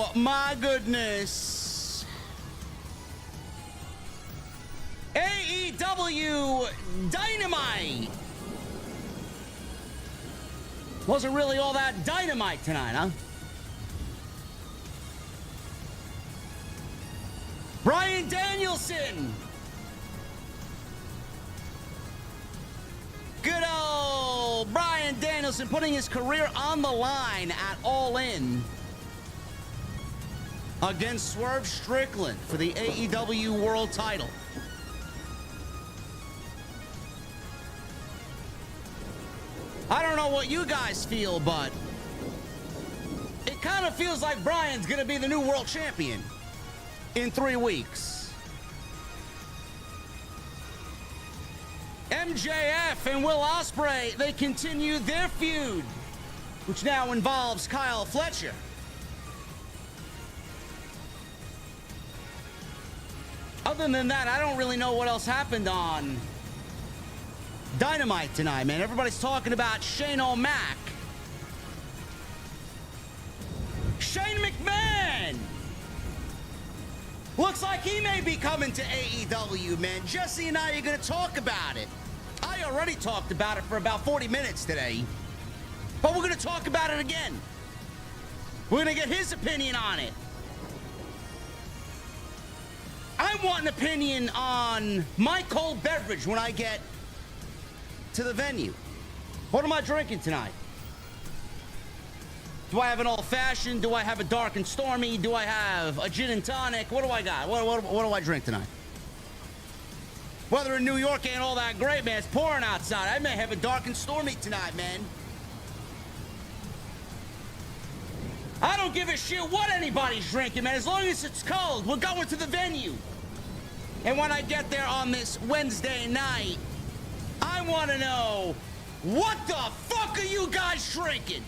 Oh, my goodness. AEW Dynamite. Wasn't really all that dynamite tonight, huh? Bryan Danielson. Good old Bryan Danielson putting his career on the line at All In against Swerve Strickland for the AEW World Title. I don't know what you guys feel, but it kind of feels like Bryan's going to be the new world champion in 3 weeks. MJF and Will Ospreay, they continue their feud, which now involves Kyle Fletcher. Other than that, I don't really know what else happened on Dynamite tonight, man. Everybody's talking about Shane O'Mac. Shane McMahon! Looks like he may be coming to AEW, man. Jesse and I are going to talk about it. I already talked about it for about 40 minutes today, but we're going to talk about it again. We're going to get his opinion on it. I want an opinion on my cold beverage when I get to the venue. What am I drinking tonight? Do I have an old-fashioned? Do I have a dark and stormy? Do I have a gin and tonic? What do I got? What do I drink tonight? Weather in New York ain't all that great, man. It's pouring outside. I may have a dark and stormy tonight, man. I don't give a shit what anybody's drinking, man. As long as it's cold, we're going to the venue. And when I get there on this Wednesday night, I want to know, what the fuck are you guys drinking?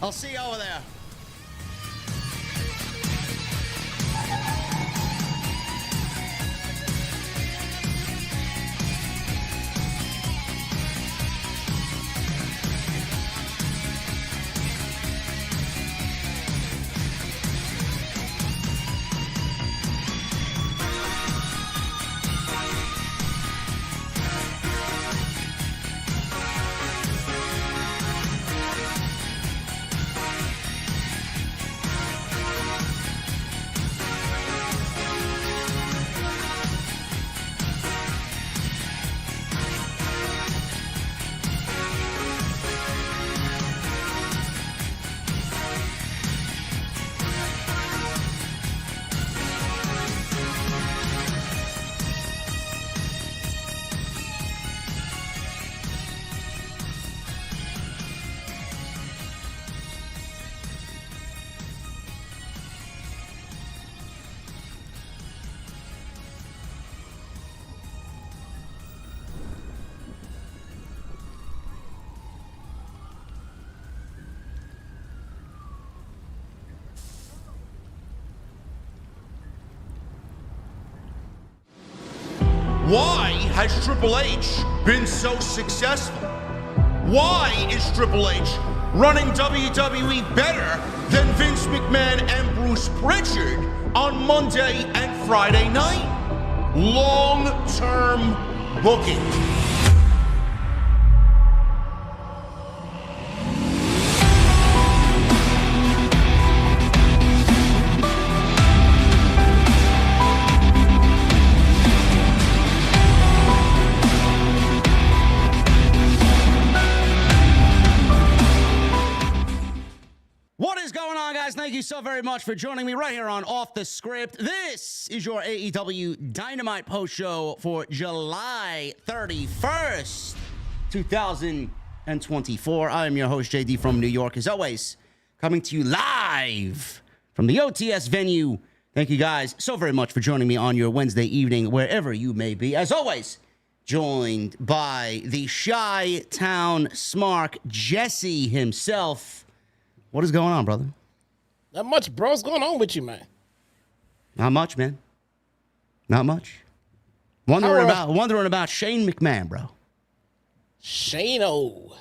I'll see you over there. Why has Triple H been so successful? Why is Triple H running WWE better than Vince McMahon and Bruce Pritchard on Monday and Friday night? Long-term booking. Thank you so very much for joining me right here on Off the Script. This is your AEW Dynamite post show for July 31st, 2024. I am your host, JD from New York, as always, coming to you live from the OTS venue. Thank you guys so very much for joining me on your Wednesday evening, wherever you may be. As always, joined by the Chi-Town Smark, Jesse himself. What is going on, brother? Not much, bro. What's going on with you, man? Not much, man. Not much. Wondering about Shane McMahon, bro. Shane-O.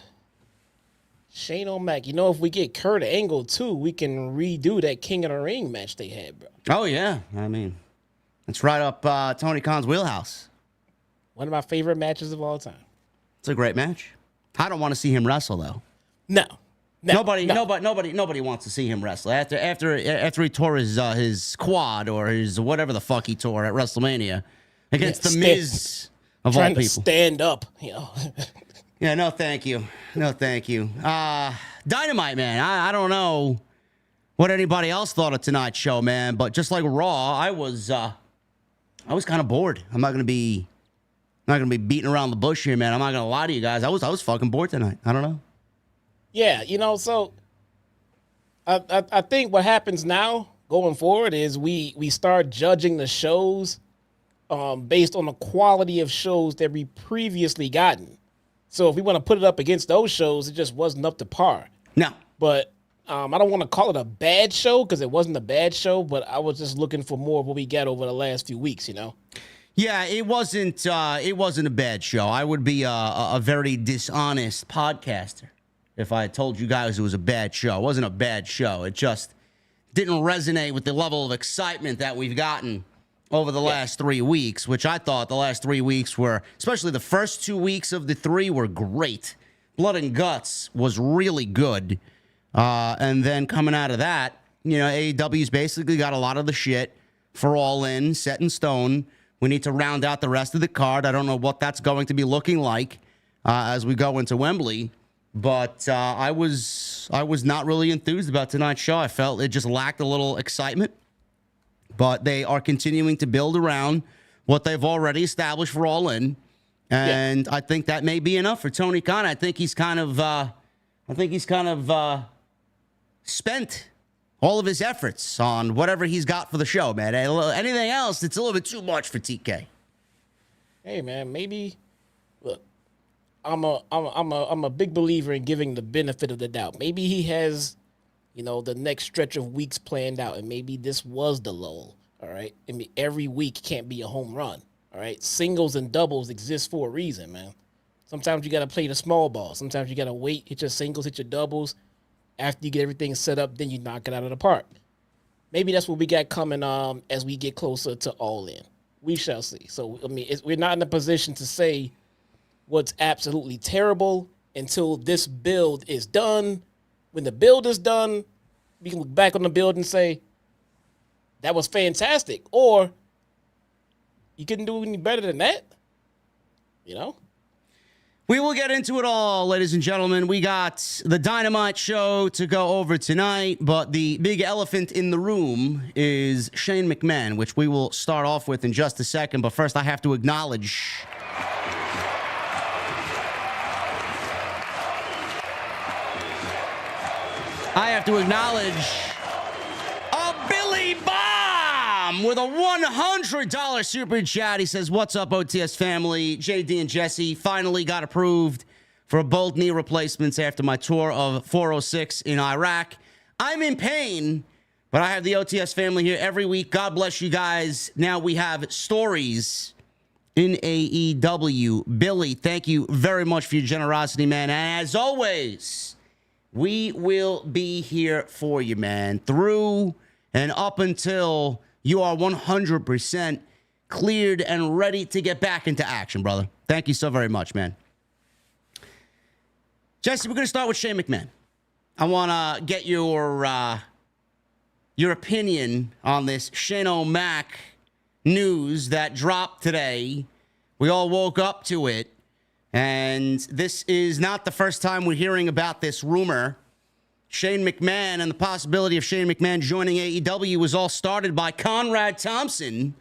Shane O'Mac. You know, if we get Kurt Angle too, we can redo that King of the Ring match they had, bro. Oh, yeah. I mean, it's right up Tony Khan's wheelhouse. One of my favorite matches of all time. It's a great match. I don't want to see him wrestle, though. No. Nobody wants to see him wrestle. After he tore his quad or his whatever the fuck he tore at WrestleMania against the Miz of all people. Trying to stand up, you know. Yeah, no, thank you. No, thank you. Dynamite, man. I don't know what anybody else thought of tonight's show, man, but just like Raw, I was kind of bored. I'm not gonna be beating around the bush here, man. I'm not gonna lie to you guys. I was fucking bored tonight. I don't know. Yeah, you know, so I think what happens now going forward is we start judging the shows based on the quality of shows that we previously gotten. So if we want to put it up against those shows, it just wasn't up to par. No. But I don't want to call it a bad show because it wasn't a bad show, but I was just looking for more of what we got over the last few weeks, you know? Yeah, it wasn't a bad show. I would be a very dishonest podcaster if I had told you guys it was a bad show. It wasn't a bad show. It just didn't resonate with the level of excitement that we've gotten over the last 3 weeks, which I thought the last 3 weeks were, especially the first 2 weeks of the 3 were great. Blood and Guts was really good. And then coming out of that, you know, AEW's basically got a lot of the shit for All In, set in stone. We need to round out the rest of the card. I don't know what that's going to be looking like as we go into Wembley. But I was not really enthused about tonight's show. I felt it just lacked a little excitement. But they are continuing to build around what they've already established for All In, and I think that may be enough for Tony Khan. I think he's kind of spent all of his efforts on whatever he's got for the show, man. Anything else, it's a little bit too much for TK. Hey, man, maybe. Look, I'm a big believer in giving the benefit of the doubt. Maybe he has, you know, the next stretch of weeks planned out, and maybe this was the lull, all right? I mean, every week can't be a home run, all right? Singles and doubles exist for a reason, man. Sometimes you got to play the small ball. Sometimes you got to wait, hit your singles, hit your doubles. After you get everything set up, then you knock it out of the park. Maybe that's what we got coming as we get closer to All In. We shall see. So, I mean, we're not in a position to say what's absolutely terrible until this build is done. When the build is done, we can look back on the build and say, that was fantastic. Or, you couldn't do any better than that. You know? We will get into it all, ladies and gentlemen. We got the Dynamite show to go over tonight, but the big elephant in the room is Shane McMahon, which we will start off with in just a second. But first, I have to acknowledge a Billy Bomb with a $100 super chat. He says, "What's up, OTS family? JD and Jesse finally got approved for both knee replacements after my tour of 406 in Iraq. I'm in pain, but I have the OTS family here every week. God bless you guys. Now we have stories in AEW. Billy, thank you very much for your generosity, man. And as always, we will be here for you, man, through and up until you are 100% cleared and ready to get back into action, brother. Thank you so very much, man. Jesse, we're going to start with Shane McMahon. I want to get your opinion on this Shane O'Mac news that dropped today. We all woke up to it. And this is not the first time we're hearing about this rumor. Shane McMahon and the possibility of Shane McMahon joining AEW was all started by Conrad Thompson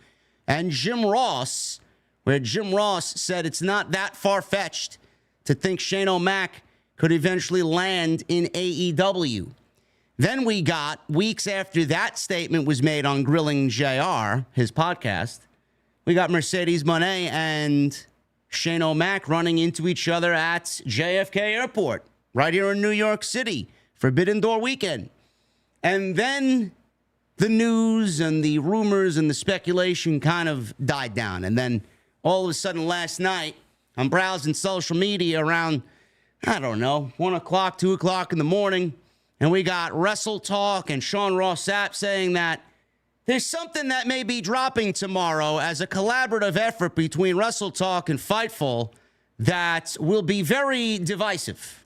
and Jim Ross, where Jim Ross said it's not that far-fetched to think Shane O'Mac could eventually land in AEW. Then we got, weeks after that statement was made on Grilling JR, his podcast, we got Mercedes Monee and Shane O'Mac running into each other at JFK Airport, right here in New York City, Forbidden Door weekend. And then the news and the rumors and the speculation kind of died down. And then all of a sudden last night, I'm browsing social media around I don't know, 1 o'clock, 2 o'clock in the morning, and we got Wrestle Talk and Sean Ross Sapp saying that there's something that may be dropping tomorrow as a collaborative effort between Wrestle Talk and Fightful that will be very divisive.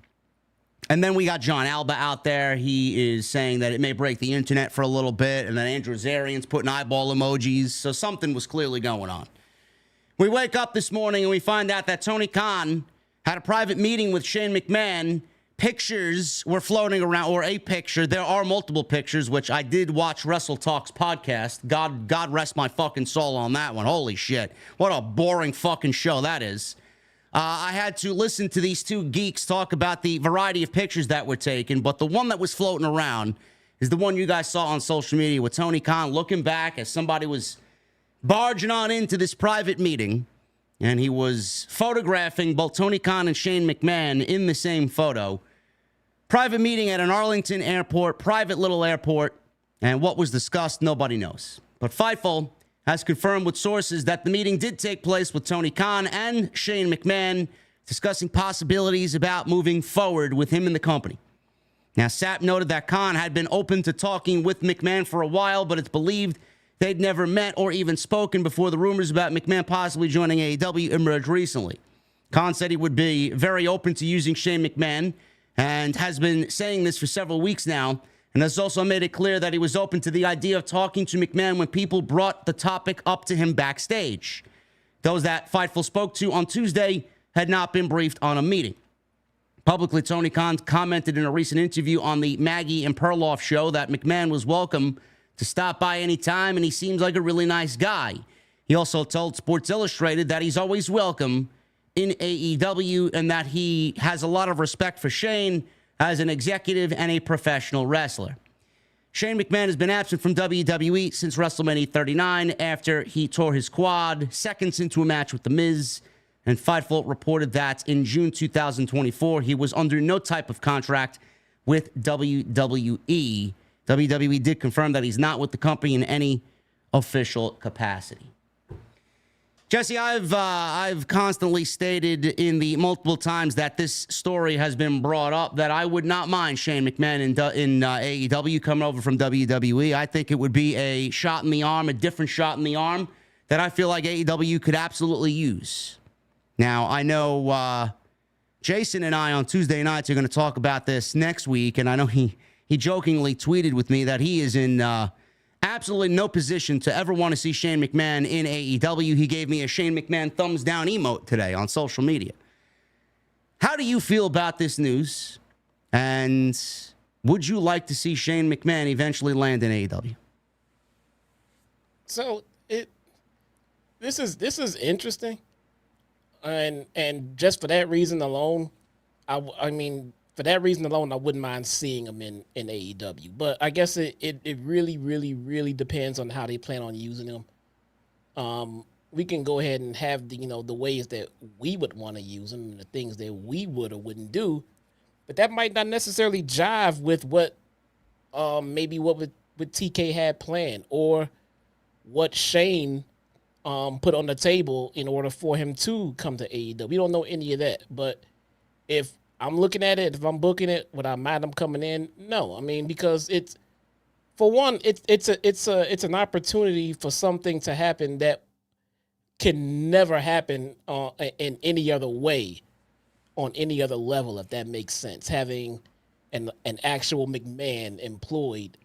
And then we got John Alba out there. He is saying that it may break the internet for a little bit, and then Andrew Zarian's putting eyeball emojis, so something was clearly going on. We wake up this morning and we find out that Tony Khan had a private meeting with Shane McMahon. Pictures were floating around, or a picture. There are multiple pictures, which I did watch Wrestle Talk's podcast. God rest my fucking soul on that one. Holy shit. What a boring fucking show that is. I had to listen to these two geeks talk about the variety of pictures that were taken, but the one that was floating around is the one you guys saw on social media with Tony Khan looking back as somebody was barging on into this private meeting. And he was photographing both Tony Khan and Shane McMahon in the same photo. Private meeting at an Arlington airport, private little airport. And what was discussed, nobody knows. But Fightful has confirmed with sources that the meeting did take place with Tony Khan and Shane McMahon, discussing possibilities about moving forward with him in the company. Now, Sapp noted that Khan had been open to talking with McMahon for a while, but it's believed they'd never met or even spoken before the rumors about McMahon possibly joining AEW emerged recently. Khan said he would be very open to using Shane McMahon and has been saying this for several weeks now, and has also made it clear that he was open to the idea of talking to McMahon when people brought the topic up to him backstage. Those that Fightful spoke to on Tuesday had not been briefed on a meeting. Publicly, Tony Khan commented in a recent interview on the Maggie and Perloff show that McMahon was welcome to stop by anytime, and he seems like a really nice guy. He also told Sports Illustrated that he's always welcome in AEW and that he has a lot of respect for Shane as an executive and a professional wrestler. Shane McMahon has been absent from WWE since WrestleMania 39 after he tore his quad, seconds into a match with The Miz, and Fightful reported that in June 2024, he was under no type of contract with WWE. WWE did confirm that he's not with the company in any official capacity. Jesse, I've constantly stated in the multiple times that this story has been brought up that I would not mind Shane McMahon in AEW coming over from WWE. I think it would be a shot in the arm, a different shot in the arm that I feel like AEW could absolutely use. Now, I know Jason and I on Tuesday nights are going to talk about this next week, and I know he jokingly tweeted with me that he is in absolutely no position to ever want to see Shane McMahon in AEW. He gave me a Shane McMahon thumbs down emote today on social media. How do you feel about this news? And would you like to see Shane McMahon eventually land in AEW? So this is interesting. And just for that reason alone, I mean, for that reason alone, I wouldn't mind seeing him in AEW. But I guess it really, really, really depends on how they plan on using him. We can go ahead and have the ways that we would want to use him and the things that we would or wouldn't do. But that might not necessarily jive with what maybe what TK had planned or what Shane put on the table in order for him to come to AEW. We don't know any of that. But if I'm looking at it, if I'm booking it, would I mind him coming in? No. I mean, because it's, for one, it's an opportunity for something to happen that can never happen in any other way, on any other level, if that makes sense. Having an actual McMahon employed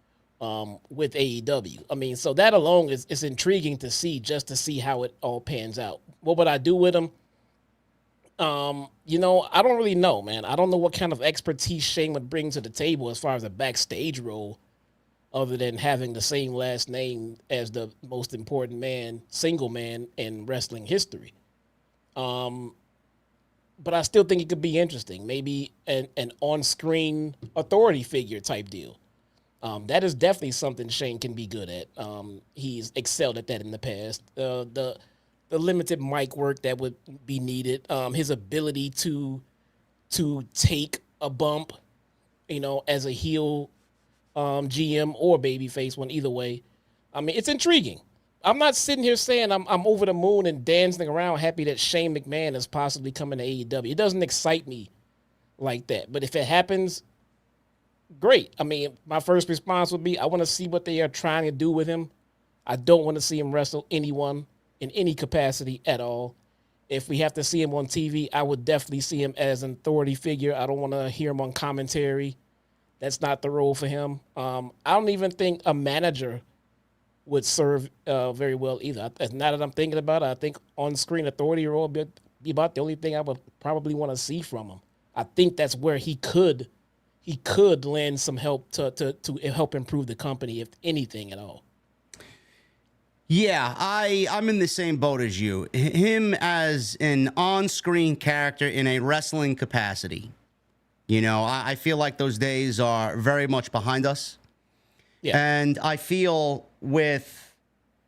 with AEW. I mean, so that alone is intriguing to see, just to see how it all pans out. What would I do with him? I don't really know, man. I don't know what kind of expertise Shane would bring to the table as far as a backstage role, other than having the same last name as the most important single man in wrestling history. But I still think it could be interesting. Maybe an on-screen authority figure type deal. That is definitely something Shane can be good at. He's excelled at that in the past. The limited mic work that would be needed, his ability to take a bump, as a heel GM or babyface one, either way. I mean, it's intriguing. I'm not sitting here saying I'm over the moon and dancing around happy that Shane McMahon is possibly coming to AEW. It doesn't excite me like that. But if it happens, great. I mean, my first response would be, I want to see what they are trying to do with him. I don't want to see him wrestle anyone in any capacity at all. If we have to see him on TV, I would definitely see him as an authority figure. I don't want to hear him on commentary. That's not the role for him. I don't even think a manager would serve very well either. Now that I'm thinking about it, I think on-screen authority role would be about the only thing I would probably want to see from him. I think that's where he could lend some help to help improve the company, if anything at all. Yeah, I'm in the same boat as you. Him as an on-screen character in a wrestling capacity. You know, I feel like those days are very much behind us. Yeah. And I feel with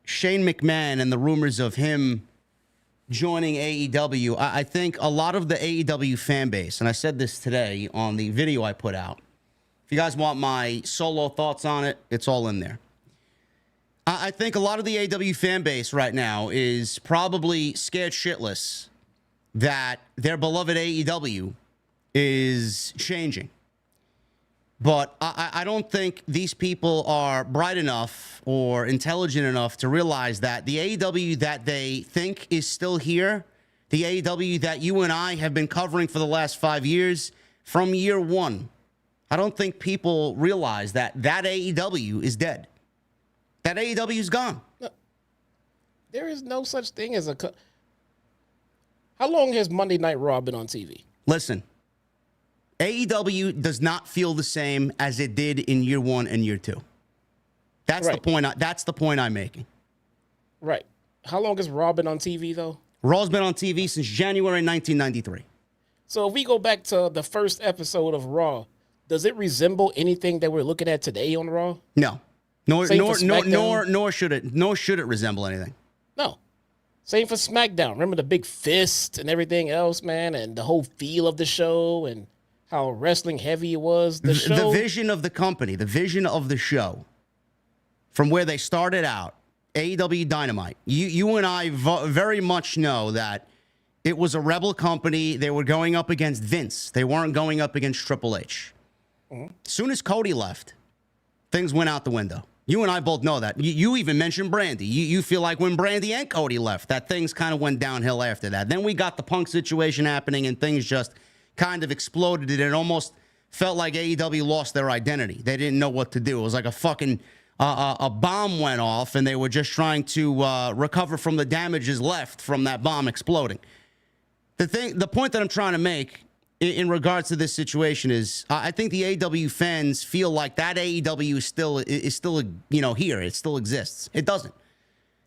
Shane McMahon and the rumors of him joining AEW, I think a lot of the AEW fan base, and I said this today on the video I put out. If you guys want my solo thoughts on it, it's all in there. I think a lot of the AEW fan base right now is probably scared shitless that their beloved AEW is changing. But I don't think these people are bright enough or intelligent enough to realize that the AEW that they think is still here, the AEW that you and I have been covering for the last 5 years, from year one, I don't think people realize that AEW is dead. That AEW is gone. There is no such thing as How long has Monday Night Raw been on TV? Listen, AEW does not feel the same as it did in year one and year two. That's right. That's the point I'm making. Right. How long has Raw been on TV, though? Raw's been on TV since January 1993. So if we go back to the first episode of Raw, does it resemble anything that we're looking at today on Raw? No. Nor should it resemble anything. No. Same for SmackDown. Remember the big fist and everything else, man, and the whole feel of the show and how wrestling heavy it was. The vision of the company, the vision of the show, from where they started out, AEW Dynamite. You and I very much know that it was a rebel company. They were going up against Vince. They weren't going up against Triple H. Mm-hmm. As soon as Cody left, things went out the window. You and I both know that. You even mentioned Brandy. You feel like when Brandy and Cody left, that things kind of went downhill after that. Then we got the Punk situation happening, and things just kind of exploded. And it almost felt like AEW lost their identity. They didn't know what to do. It was like a fucking a bomb went off, and they were just trying to recover from the damages left from that bomb exploding. The point that I'm trying to make in regards to this situation is I think the AEW fans feel like that AEW is still here. It still exists. It doesn't.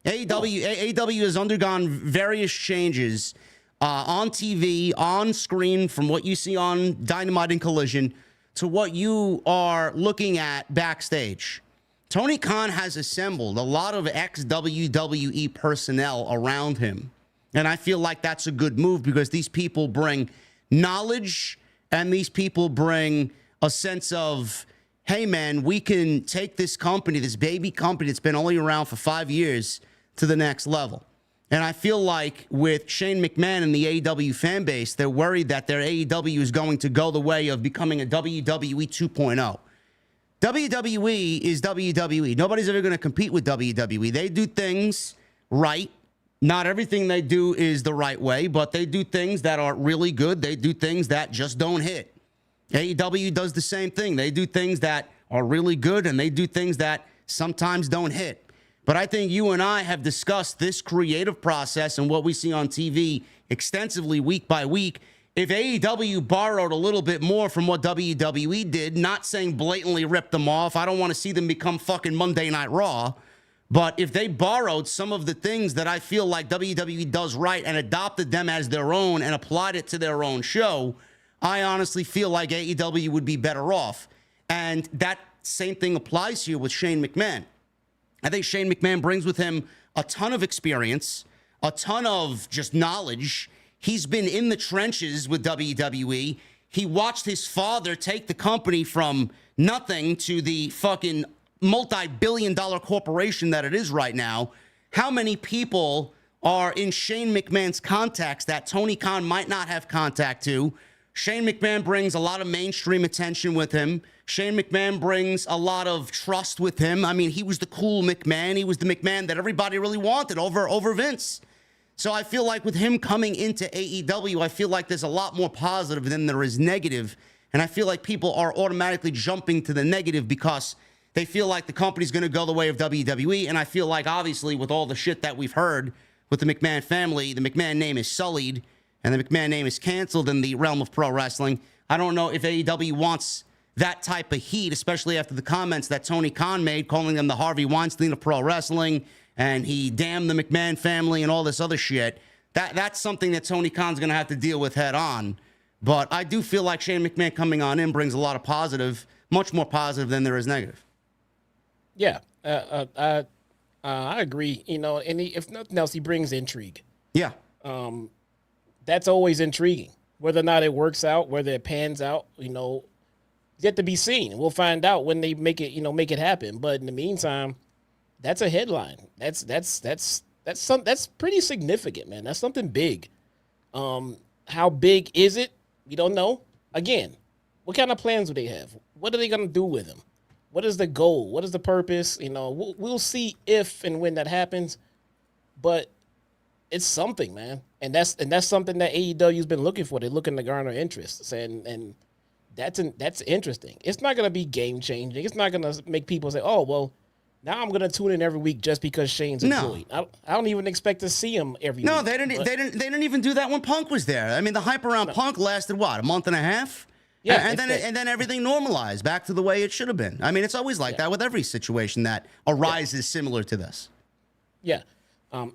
AEW has undergone various changes on TV, on screen, from what you see on Dynamite and Collision to what you are looking at backstage. Tony Khan has assembled a lot of ex-WWE personnel around him. And I feel like that's a good move because these people bring knowledge, and these people bring a sense of, hey, man, we can take this company, this baby company that's been only around for 5 years, to the next level. And I feel like with Shane McMahon and the AEW fan base, they're worried that their AEW is going to go the way of becoming a WWE 2.0. WWE is WWE. Nobody's ever going to compete with WWE. They do things right. Not everything they do is the right way, but they do things that are really good. They do things that just don't hit. AEW does the same thing. They do things that are really good, and they do things that sometimes don't hit. But I think you and I have discussed this creative process and what we see on TV extensively week by week. If AEW borrowed a little bit more from what WWE did, not saying blatantly rip them off, I don't want to see them become fucking Monday Night Raw. But if they borrowed some of the things that I feel like WWE does right and adopted them as their own and applied it to their own show, I honestly feel like AEW would be better off. And that same thing applies here with Shane McMahon. I think Shane McMahon brings with him a ton of experience, a ton of just knowledge. He's been in the trenches with WWE. He watched his father take the company from nothing to the fucking multi-billion-dollar corporation that it is right now. How many people are in Shane McMahon's contacts that Tony Khan might not have contact to Shane McMahon brings a lot of mainstream attention with him. Shane McMahon brings a lot of trust with him. I mean, he was the cool McMahon. He was the McMahon that everybody really wanted over Vince. So I feel like with him coming into AEW, I feel like there's a lot more positive than there is negative. And I feel like people are automatically jumping to the negative because they feel like the company's going to go the way of WWE. And I feel like, obviously, with all the shit that we've heard with the McMahon family, the McMahon name is sullied and the McMahon name is canceled in the realm of pro wrestling. I don't know if AEW wants that type of heat, especially after the comments that Tony Khan made, calling them the Harvey Weinstein of pro wrestling, and he damned the McMahon family and all this other shit. That's something that Tony Khan's going to have to deal with head on. But I do feel like Shane McMahon coming on in brings a lot of positive, much more positive than there is negative. Yeah, I agree. You know, and if nothing else, he brings intrigue. Yeah. That's always intriguing. Whether or not it works out, whether it pans out, you know, yet to be seen. We'll find out when they make it happen. But in the meantime, that's a headline. That's pretty significant, man. That's something big. How big is it? We don't know. Again, what kind of plans do they have? What are they going to do with him? What is the goal? What is the purpose? You know, we'll see if and when that happens. But it's something, man. And that's something that AEW's been looking for. They're looking to garner interest. And that's interesting. It's not going to be game changing. It's not going to make people say, "Oh, well, now I'm going to tune in every week just because Shane's employed." I don't even expect to see him every week. No, they didn't even do that when Punk was there. I mean, the hype around Punk lasted what, a month and a half? Yeah, and then everything normalized back to the way it should have been. I mean, it's always like that with every situation that arises similar to this. Yeah,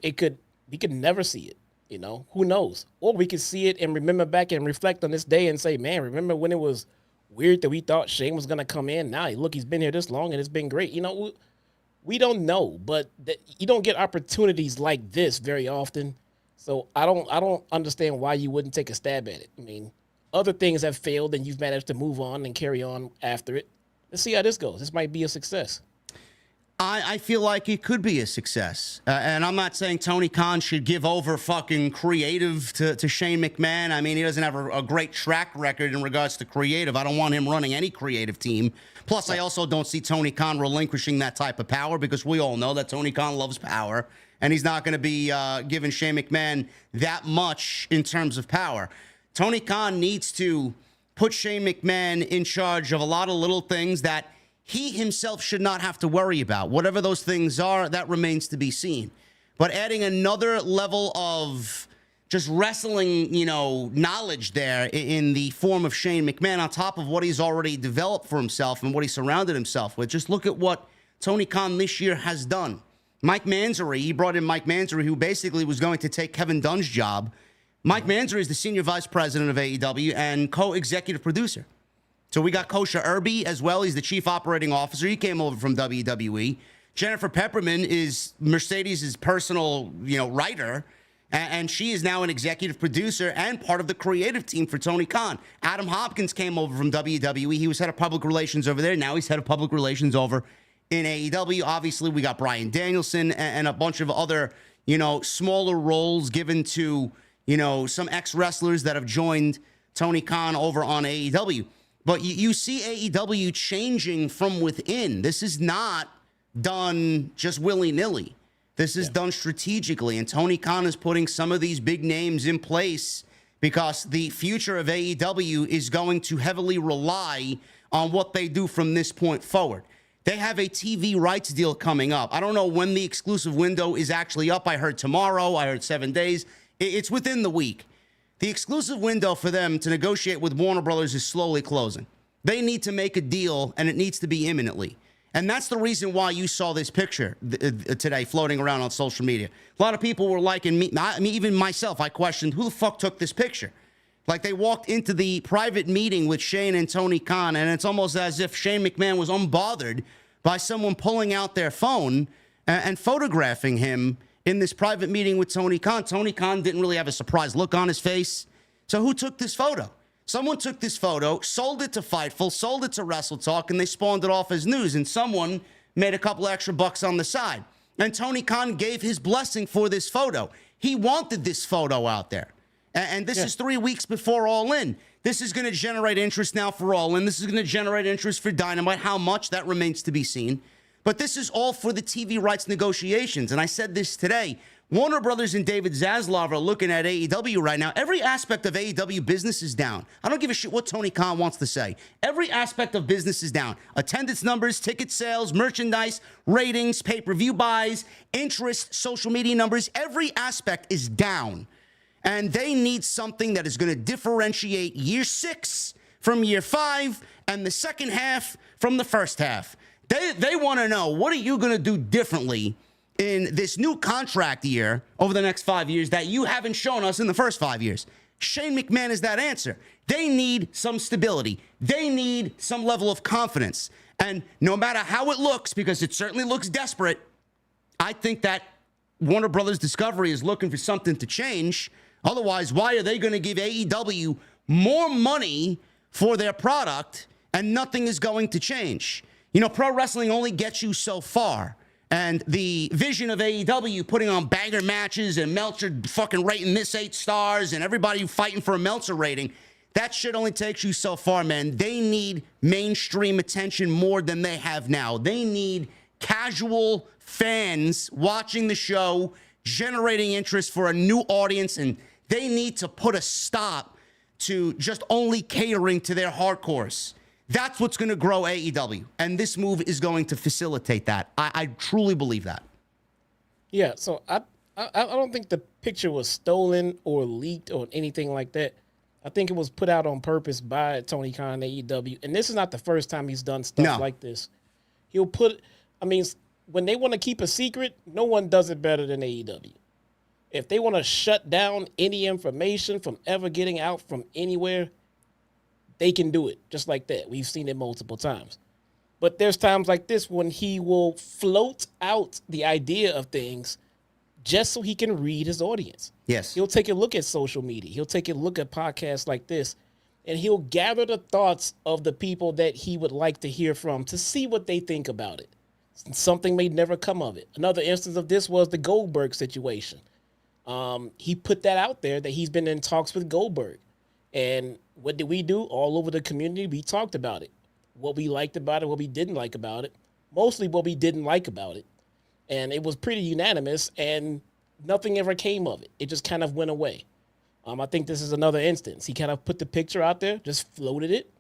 we could never see it. You know, who knows? Or we could see it and remember back and reflect on this day and say, "Man, remember when it was weird that we thought Shane was gonna come in? Now look, he's been here this long and it's been great." You know, we don't know, but you don't get opportunities like this very often. So I don't understand why you wouldn't take a stab at it. I mean, other things have failed and you've managed to move on and carry on after it. Let's see how this goes. This might be a success. I feel like it could be a success. And I'm not saying Tony Khan should give over fucking creative to Shane McMahon. I mean, he doesn't have a great track record in regards to creative. I don't want him running any creative team. Plus, I also don't see Tony Khan relinquishing that type of power because we all know that Tony Khan loves power. And he's not going to be giving Shane McMahon that much in terms of power. Tony Khan needs to put Shane McMahon in charge of a lot of little things that he himself should not have to worry about. Whatever those things are, that remains to be seen. But adding another level of just wrestling, knowledge there in the form of Shane McMahon on top of what he's already developed for himself and what he surrounded himself with. Just look at what Tony Khan this year has done. Mike Mansory, he brought in Mike Mansory, who basically was going to take Kevin Dunn's job. Mike Mansory is the senior vice president of AEW and co-executive producer. So we got Kosha Irby as well. He's the chief operating officer. He came over from WWE. Jennifer Pepperman is Mercedes' personal, writer, and she is now an executive producer and part of the creative team for Tony Khan. Adam Hopkins came over from WWE. He was head of public relations over there. Now he's head of public relations over in AEW. Obviously, we got Bryan Danielson and a bunch of other, smaller roles given to, some ex-wrestlers that have joined Tony Khan over on AEW. But you see AEW changing from within. This is not done just willy-nilly. This is done strategically. And Tony Khan is putting some of these big names in place because the future of AEW is going to heavily rely on what they do from this point forward. They have a TV rights deal coming up. I don't know when the exclusive window is actually up. I heard tomorrow. I heard 7 days. It's within the week. The exclusive window for them to negotiate with Warner Brothers is slowly closing. They need to make a deal, and it needs to be imminently. And that's the reason why you saw this picture today floating around on social media. A lot of people were liking me. I mean, even myself, I questioned, who the fuck took this picture? Like, they walked into the private meeting with Shane and Tony Khan, and it's almost as if Shane McMahon was unbothered by someone pulling out their phone and photographing him in this private meeting with Tony Khan. Tony Khan didn't really have a surprised look on his face. So who took this photo? Someone took this photo, sold it to Fightful, sold it to Wrestle Talk, and they spawned it off as news. And someone made a couple extra bucks on the side. And Tony Khan gave his blessing for this photo. He wanted this photo out there. And this is 3 weeks before All In. This is going to generate interest now for All In. This is going to generate interest for Dynamite. How much, that remains to be seen. But this is all for the TV rights negotiations. And I said this today. Warner Brothers and David Zaslav are looking at AEW right now. Every aspect of AEW business is down. I don't give a shit what Tony Khan wants to say. Every aspect of business is down. Attendance numbers, ticket sales, merchandise, ratings, pay-per-view buys, interest, social media numbers. Every aspect is down. And they need something that is going to differentiate year 6 from year 5 and the second half from the first half. They want to know, what are you going to do differently in this new contract year over the next 5 years that you haven't shown us in the first 5 years? Shane McMahon is that answer. They need some stability. They need some level of confidence. And no matter how it looks, because it certainly looks desperate, I think that Warner Brothers Discovery is looking for something to change. Otherwise, why are they going to give AEW more money for their product and nothing is going to change? You know, pro wrestling only gets you so far. And the vision of AEW putting on banger matches and Meltzer fucking rating this 8 stars and everybody fighting for a Meltzer rating, that shit only takes you so far, man. They need mainstream attention more than they have now. They need casual fans watching the show, generating interest for a new audience, and they need to put a stop to just only catering to their hardcores. That's what's going to grow AEW, and this move is going to facilitate that. I truly believe that. Yeah, so I don't think the picture was stolen or leaked or anything like that. I think it was put out on purpose by Tony Khan, AEW, and this is not the first time he's done stuff like this. He'll put, when they want to keep a secret, no one does it better than AEW. If they want to shut down any information from ever getting out from anywhere, they can do it just like that. We've seen it multiple times. But there's times like this when he will float out the idea of things just so he can read his audience. Yes. He'll take a look at social media. He'll take a look at podcasts like this, and he'll gather the thoughts of the people that he would like to hear from to see what they think about it. Something may never come of it. Another instance of this was the Goldberg situation. He put that out there that he's been in talks with Goldberg. And what did we do? All over the community, we talked about it. What we liked about it, what we didn't like about it. Mostly what we didn't like about it. And it was pretty unanimous, and nothing ever came of it. It just kind of went away. I think this is another instance. He kind of put the picture out there, just floated it,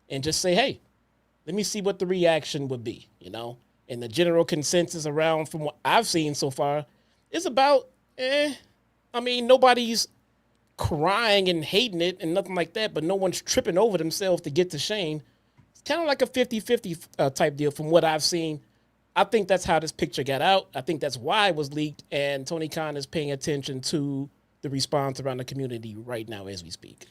and just say, hey, let me see what the reaction would be, you know? And the general consensus around, from what I've seen so far, is about, nobody's crying and hating it and nothing like that, but no one's tripping over themselves to get to Shane. It's kind of like a 50-50 type deal from what I've seen. I think that's how this picture got out. I think that's why it was leaked, and Tony Khan is paying attention to the response around the community right now as we speak.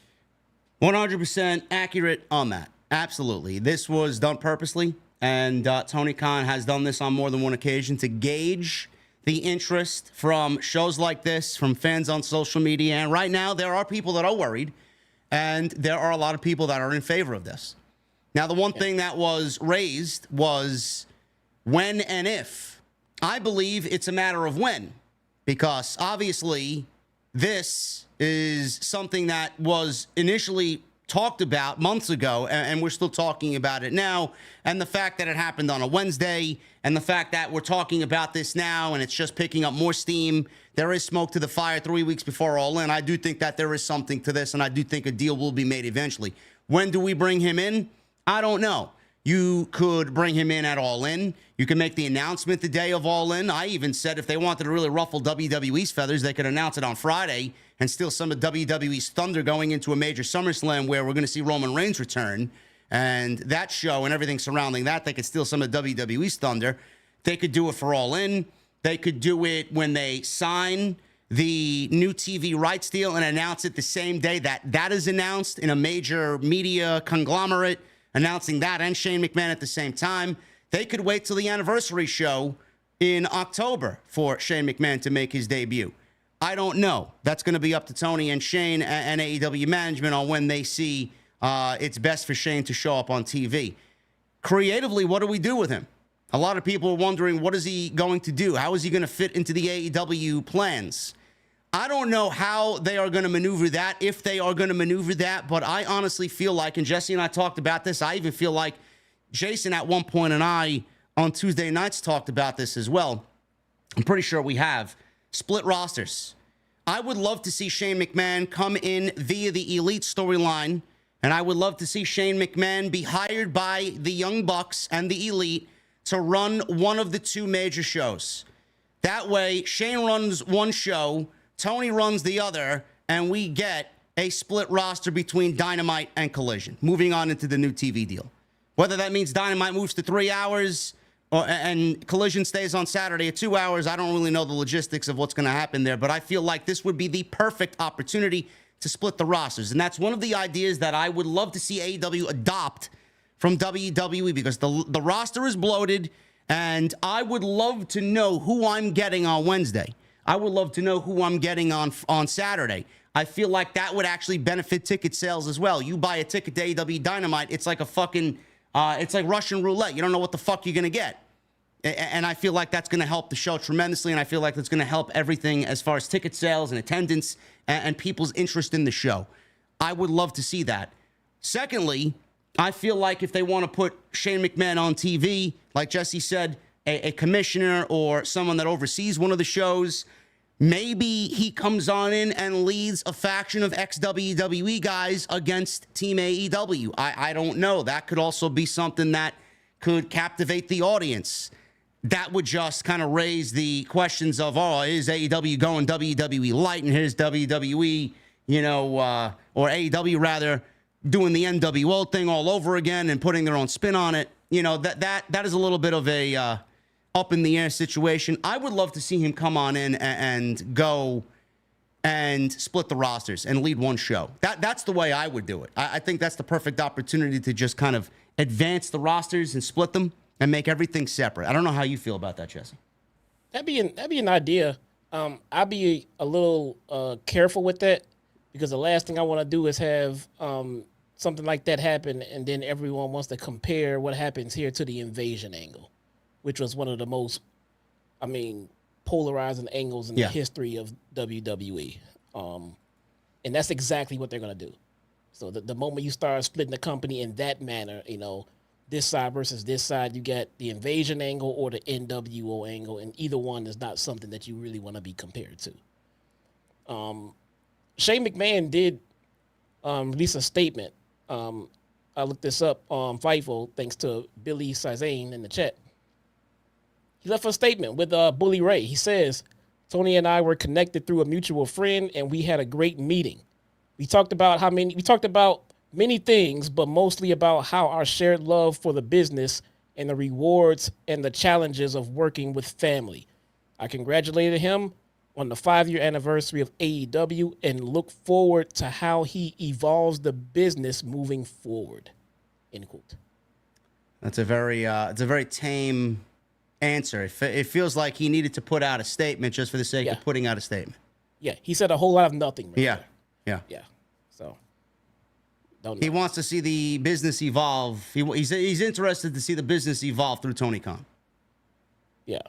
100% accurate on that. Absolutely. This was done purposely, and Tony Khan has done this on more than one occasion to gauge the interest from shows like this, from fans on social media. And right now, there are people that are worried, and there are a lot of people that are in favor of this. Now, the one thing that was raised was when and if. I believe it's a matter of when, because obviously this is something that was initially talked about months ago, and we're still talking about it now. And the fact that it happened on a Wednesday, and the fact that we're talking about this now, and it's just picking up more steam. There is smoke to the fire 3 weeks before All In. I do think that there is something to this, and I do think a deal will be made eventually. When do we bring him in? I don't know. You could bring him in at All In. You can make the announcement the day of All In. I even said if they wanted to really ruffle WWE's feathers, they could announce it on Friday and steal some of WWE's thunder going into a major SummerSlam where we're going to see Roman Reigns return. And that show and everything surrounding that, they could steal some of WWE's thunder. They could do it for All In. They could do it when they sign the new TV rights deal and announce it the same day that that is announced in a major media conglomerate, announcing that and Shane McMahon at the same time. They could wait till the anniversary show in October for Shane McMahon to make his debut. I don't know. That's going to be up to Tony and Shane and AEW management on when they see it's best for Shane to show up on TV. Creatively, what do we do with him? A lot of people are wondering, what is he going to do? How is he going to fit into the AEW plans? I don't know how they are going to maneuver that, if they are going to maneuver that, but I honestly feel like, and Jesse and I talked about this, I even feel like Jason at one point and I on Tuesday nights talked about this as well. I'm pretty sure we have. Split rosters. I would love to see Shane McMahon come in via the Elite storyline, and I would love to see Shane McMahon be hired by the Young Bucks and the Elite to run one of the two major shows. That way, Shane runs one show, Tony runs the other, and we get a split roster between Dynamite and Collision, moving on into the new TV deal. Whether that means Dynamite moves to 3 hours and Collision stays on Saturday at 2 hours, I don't really know the logistics of what's going to happen there, but I feel like this would be the perfect opportunity to split the rosters. And that's one of the ideas that I would love to see AEW adopt from WWE, because the roster is bloated, and I would love to know who I'm getting on Wednesday. I would love to know who I'm getting on Saturday. I feel like that would actually benefit ticket sales as well. You buy a ticket to AEW Dynamite, it's like a fucking, it's like Russian roulette. You don't know what the fuck you're going to get. And I feel like that's going to help the show tremendously, and I feel like that's going to help everything as far as ticket sales and attendance and people's interest in the show. I would love to see that. Secondly, I feel like if they want to put Shane McMahon on TV, like Jesse said, a commissioner or someone that oversees one of the shows, maybe he comes on in and leads a faction of ex-WWE guys against Team AEW. I don't know. That could also be something that could captivate the audience. That would just kind of raise the questions of, oh, is AEW going WWE light, and here's WWE, or AEW rather, doing the NWO thing all over again and putting their own spin on it. That is a little bit of a up in the air situation. I would love to see him come on in and go and split the rosters and lead one show. That's the way I would do it. I think that's the perfect opportunity to just kind of advance the rosters and split them and make everything separate. I don't know how you feel about that, Jesse. That'd be an idea. I'd be a little careful with that, because the last thing I want to do is have something like that happen, and then everyone wants to compare what happens here to the invasion angle, which was one of the most, polarizing angles in the history of WWE. And that's exactly what they're going to do. So the moment you start splitting the company in that manner, this side versus this side, you get the invasion angle or the NWO angle, and either one is not something that you really want to be compared to. Shane McMahon did release a statement. I looked this up on Fightful thanks to Billy Sizane in the chat. He left a statement with Bully Ray. He says, Tony and I were connected through a mutual friend, and we had a great meeting. We talked about many things, but mostly about how our shared love for the business and the rewards and the challenges of working with family. I congratulated him on the 5-year anniversary of AEW and look forward to how he evolves the business moving forward. End quote. That's a very tame answer. It feels like he needed to put out a statement just for the sake of putting out a statement. Yeah, he said a whole lot of nothing. Right there. Yeah. So, don't know. He wants to see the business evolve. He's interested to see the business evolve through Tony Khan. Yeah.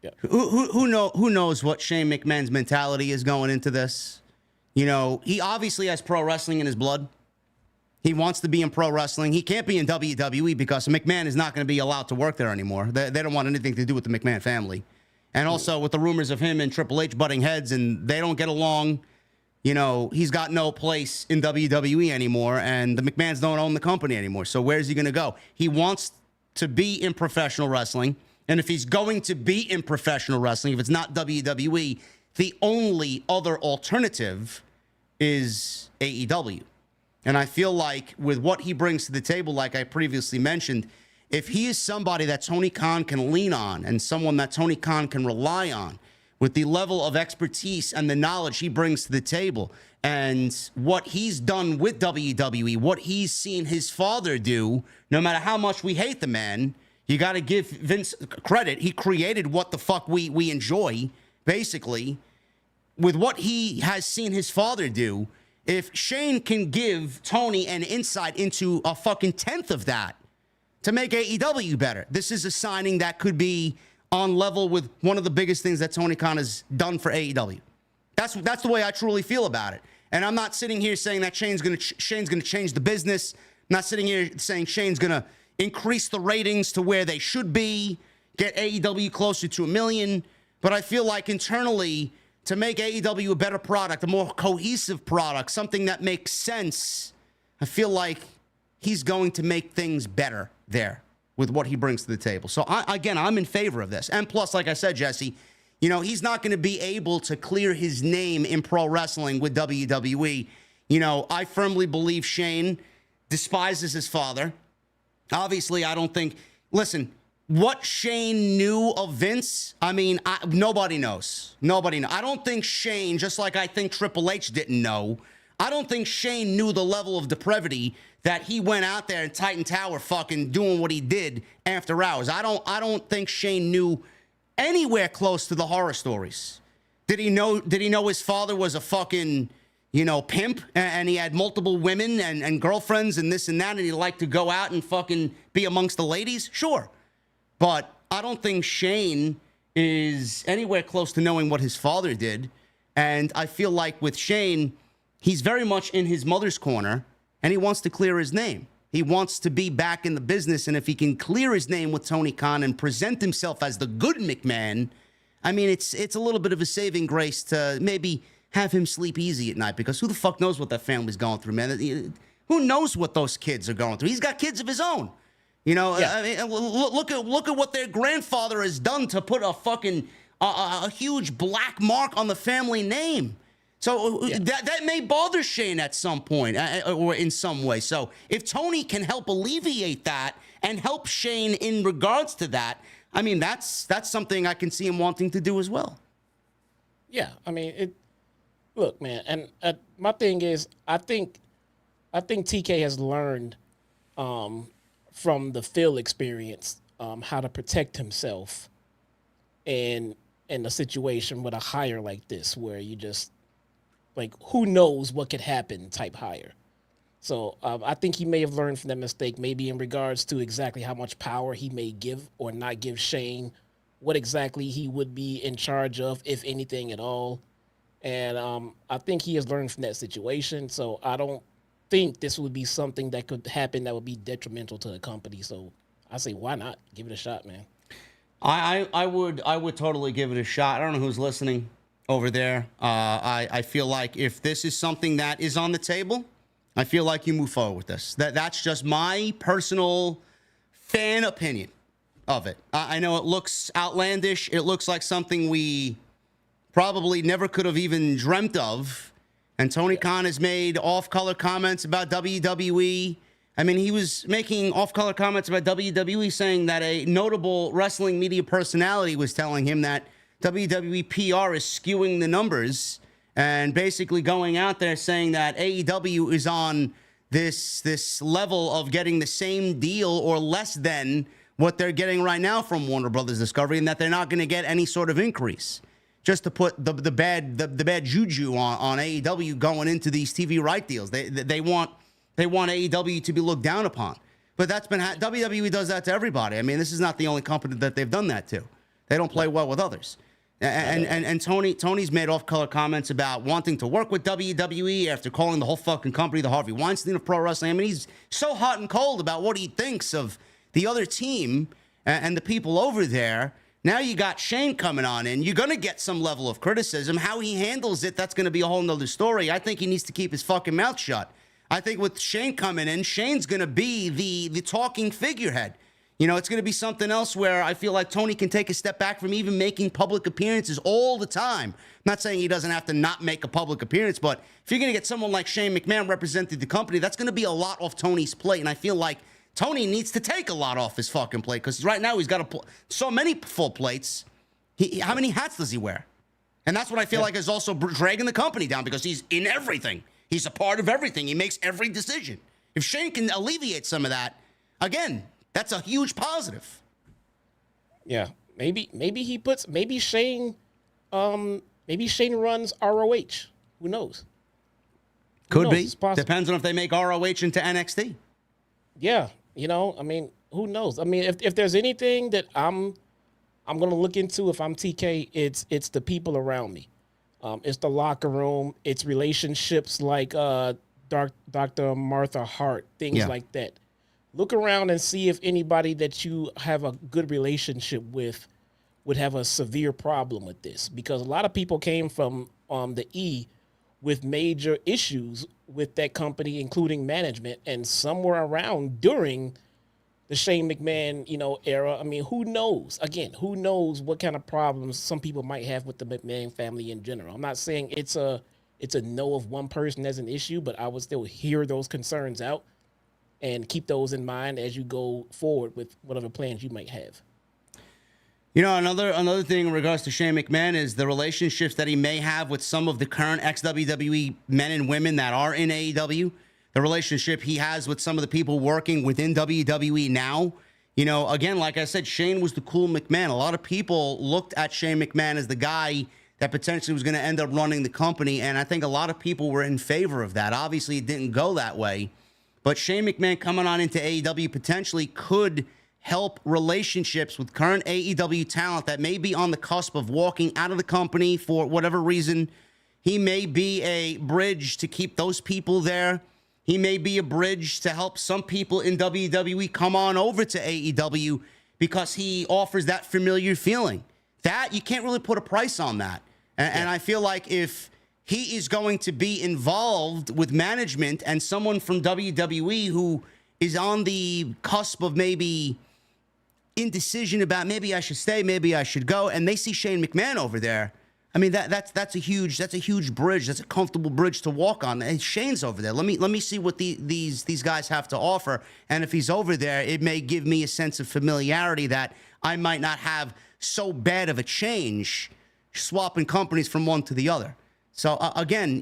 Yeah. Who knows what Shane McMahon's mentality is going into this? He obviously has pro wrestling in his blood. He wants to be in pro wrestling. He can't be in WWE because McMahon is not going to be allowed to work there anymore. They don't want anything to do with the McMahon family. And also with the rumors of him and Triple H butting heads and they don't get along, he's got no place in WWE anymore, and the McMahons don't own the company anymore. So where's he going to go? He wants to be in professional wrestling. And if he's going to be in professional wrestling, if it's not WWE, the only other alternative is AEW. And I feel like with what he brings to the table, like I previously mentioned, if he is somebody that Tony Khan can lean on and someone that Tony Khan can rely on with the level of expertise and the knowledge he brings to the table and what he's done with WWE, what he's seen his father do, no matter how much we hate the man, you got to give Vince credit. He created what the fuck we enjoy, basically. With what he has seen his father do, if Shane can give Tony an insight into a fucking tenth of that to make AEW better, this is a signing that could be on level with one of the biggest things that Tony Khan has done for AEW. That's the way I truly feel about it. And I'm not sitting here saying that Shane's gonna change the business. I'm not sitting here saying Shane's gonna increase the ratings to where they should be, get AEW closer to 1 million. But I feel like internally, to make AEW a better product, a more cohesive product, something that makes sense, I feel like he's going to make things better there with what he brings to the table. So, I'm in favor of this. And plus, like I said, Jesse, you know, he's not going to be able to clear his name in pro wrestling with WWE. You know, I firmly believe Shane despises his father. Obviously, I don't think... Listen, what Shane knew of Vince, I mean, nobody knows. Nobody knows. I don't think Shane, just like I think Triple H didn't know, I don't think Shane knew the level of depravity that he went out there in Titan Tower fucking doing what he did after hours. I don't think Shane knew anywhere close to the horror stories. Did he know his father was a fucking, you know, pimp and he had multiple women and girlfriends and this and that and he liked to go out and fucking be amongst the ladies? Sure. But I don't think Shane is anywhere close to knowing what his father did. And I feel like with Shane, he's very much in his mother's corner and he wants to clear his name. He wants to be back in the business, and if he can clear his name with Tony Khan and present himself as the good McMahon, I mean, it's a little bit of a saving grace to maybe have him sleep easy at night, because who the fuck knows what that family's going through, man? Who knows what those kids are going through? He's got kids of his own. You know, yeah. I mean, look at what their grandfather has done to put a fucking a huge black mark on the family name. So that may bother Shane at some point or in some way. So if Tony can help alleviate that and help Shane in regards to that, I mean, that's something I can see him wanting to do as well. Yeah, I mean, look, man, and my thing is, I think TK has learned from the Phil experience how to protect himself in a situation with a hire like this, where you just, like, who knows what could happen type hire. So I think he may have learned from that mistake, maybe in regards to exactly how much power he may give or not give Shane, what exactly he would be in charge of, if anything at all. And I think he has learned from that situation. So I don't think this would be something that could happen that would be detrimental to the company. So I say, why not? Give it a shot, man. I would totally give it a shot. I don't know who's listening over there. I feel like if this is something that is on the table, I feel like you move forward with this. That's just my personal fan opinion of it. I know it looks outlandish. It looks like something we probably never could have even dreamt of. And Tony Khan has made off-color comments about WWE. I mean, he was making off-color comments about WWE, saying that a notable wrestling media personality was telling him that WWE PR is skewing the numbers, and basically going out there saying that AEW is on this level of getting the same deal or less than what they're getting right now from Warner Brothers Discovery, and that they're not going to get any sort of increase. Just to put the bad juju on AEW going into these TV right deals. They want AEW to be looked down upon. But that's been WWE does that to everybody. I mean, this is not the only company that they've done that to. They don't play well with others. And Tony's made off-color comments about wanting to work with WWE after calling the whole fucking company the Harvey Weinstein of pro wrestling. I mean, he's so hot and cold about what he thinks of the other team and the people over there. Now you got Shane coming on in. You're going to get some level of criticism. How he handles it, that's going to be a whole nother story. I think he needs to keep his fucking mouth shut. I think with Shane coming in, Shane's going to be the talking figurehead. You know, it's going to be something else where I feel like Tony can take a step back from even making public appearances all the time. I'm not saying he doesn't have to not make a public appearance, but if you're going to get someone like Shane McMahon representing the company, that's going to be a lot off Tony's plate. And I feel like Tony needs to take a lot off his fucking plate, because right now he's got so many full plates. How many hats does he wear? And that's what I feel like is also dragging the company down, because he's in everything. He's a part of everything. He makes every decision. If Shane can alleviate some of that, again, that's a huge positive. Yeah, maybe Shane runs ROH. Who knows? Could be. Depends on if they make ROH into NXT. Yeah, you know, I mean, who knows? I mean, if there's anything that I'm gonna look into if I'm TK, it's the people around me. It's the locker room. It's relationships like Dr. Martha Hart, things like that. Look around and see if anybody that you have a good relationship with would have a severe problem with this, because a lot of people came from the E with major issues with that company, including management, and somewhere around during the Shane McMahon, era. I mean, who knows? Again, who knows what kind of problems some people might have with the McMahon family in general. I'm not saying it's a no of one person as an issue, but I would still hear those concerns out and keep those in mind as you go forward with whatever plans you might have. Another thing in regards to Shane McMahon is the relationships that he may have with some of the current ex-WWE men and women that are in AEW. The relationship he has with some of the people working within WWE now. Again, like I said, Shane was the cool McMahon. A lot of people looked at Shane McMahon as the guy that potentially was going to end up running the company, and I think a lot of people were in favor of that. Obviously, it didn't go that way, but Shane McMahon coming on into AEW potentially could help relationships with current AEW talent that may be on the cusp of walking out of the company for whatever reason. He may be a bridge to keep those people there. He may be a bridge to help some people in WWE come on over to AEW because he offers that familiar feeling. That, you can't really put a price on that. And I feel like if he is going to be involved with management and someone from WWE who is on the cusp of maybe indecision about maybe I should stay, maybe I should go, and they see Shane McMahon over there, I mean that's a huge bridge. That's a comfortable bridge to walk on. And Shane's over there. Let me see what these guys have to offer. And if he's over there, it may give me a sense of familiarity that I might not have so bad of a change swapping companies from one to the other. So again,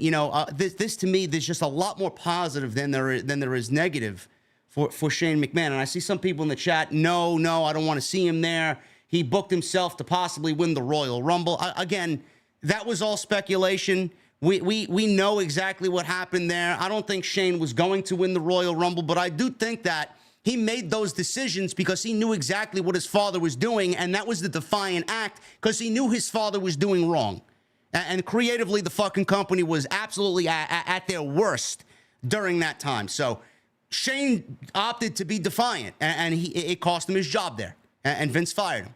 this to me, there's just a lot more positive than there is negative for Shane McMahon. And I see some people in the chat, no, I don't want to see him there. He booked himself to possibly win the Royal Rumble. Again, that was all speculation. We know exactly what happened there. I don't think Shane was going to win the Royal Rumble, but I do think that he made those decisions because he knew exactly what his father was doing, and that was the defiant act because he knew his father was doing wrong. And creatively, the fucking company was absolutely at their worst during that time. So Shane opted to be defiant, and it cost him his job there, and Vince fired him.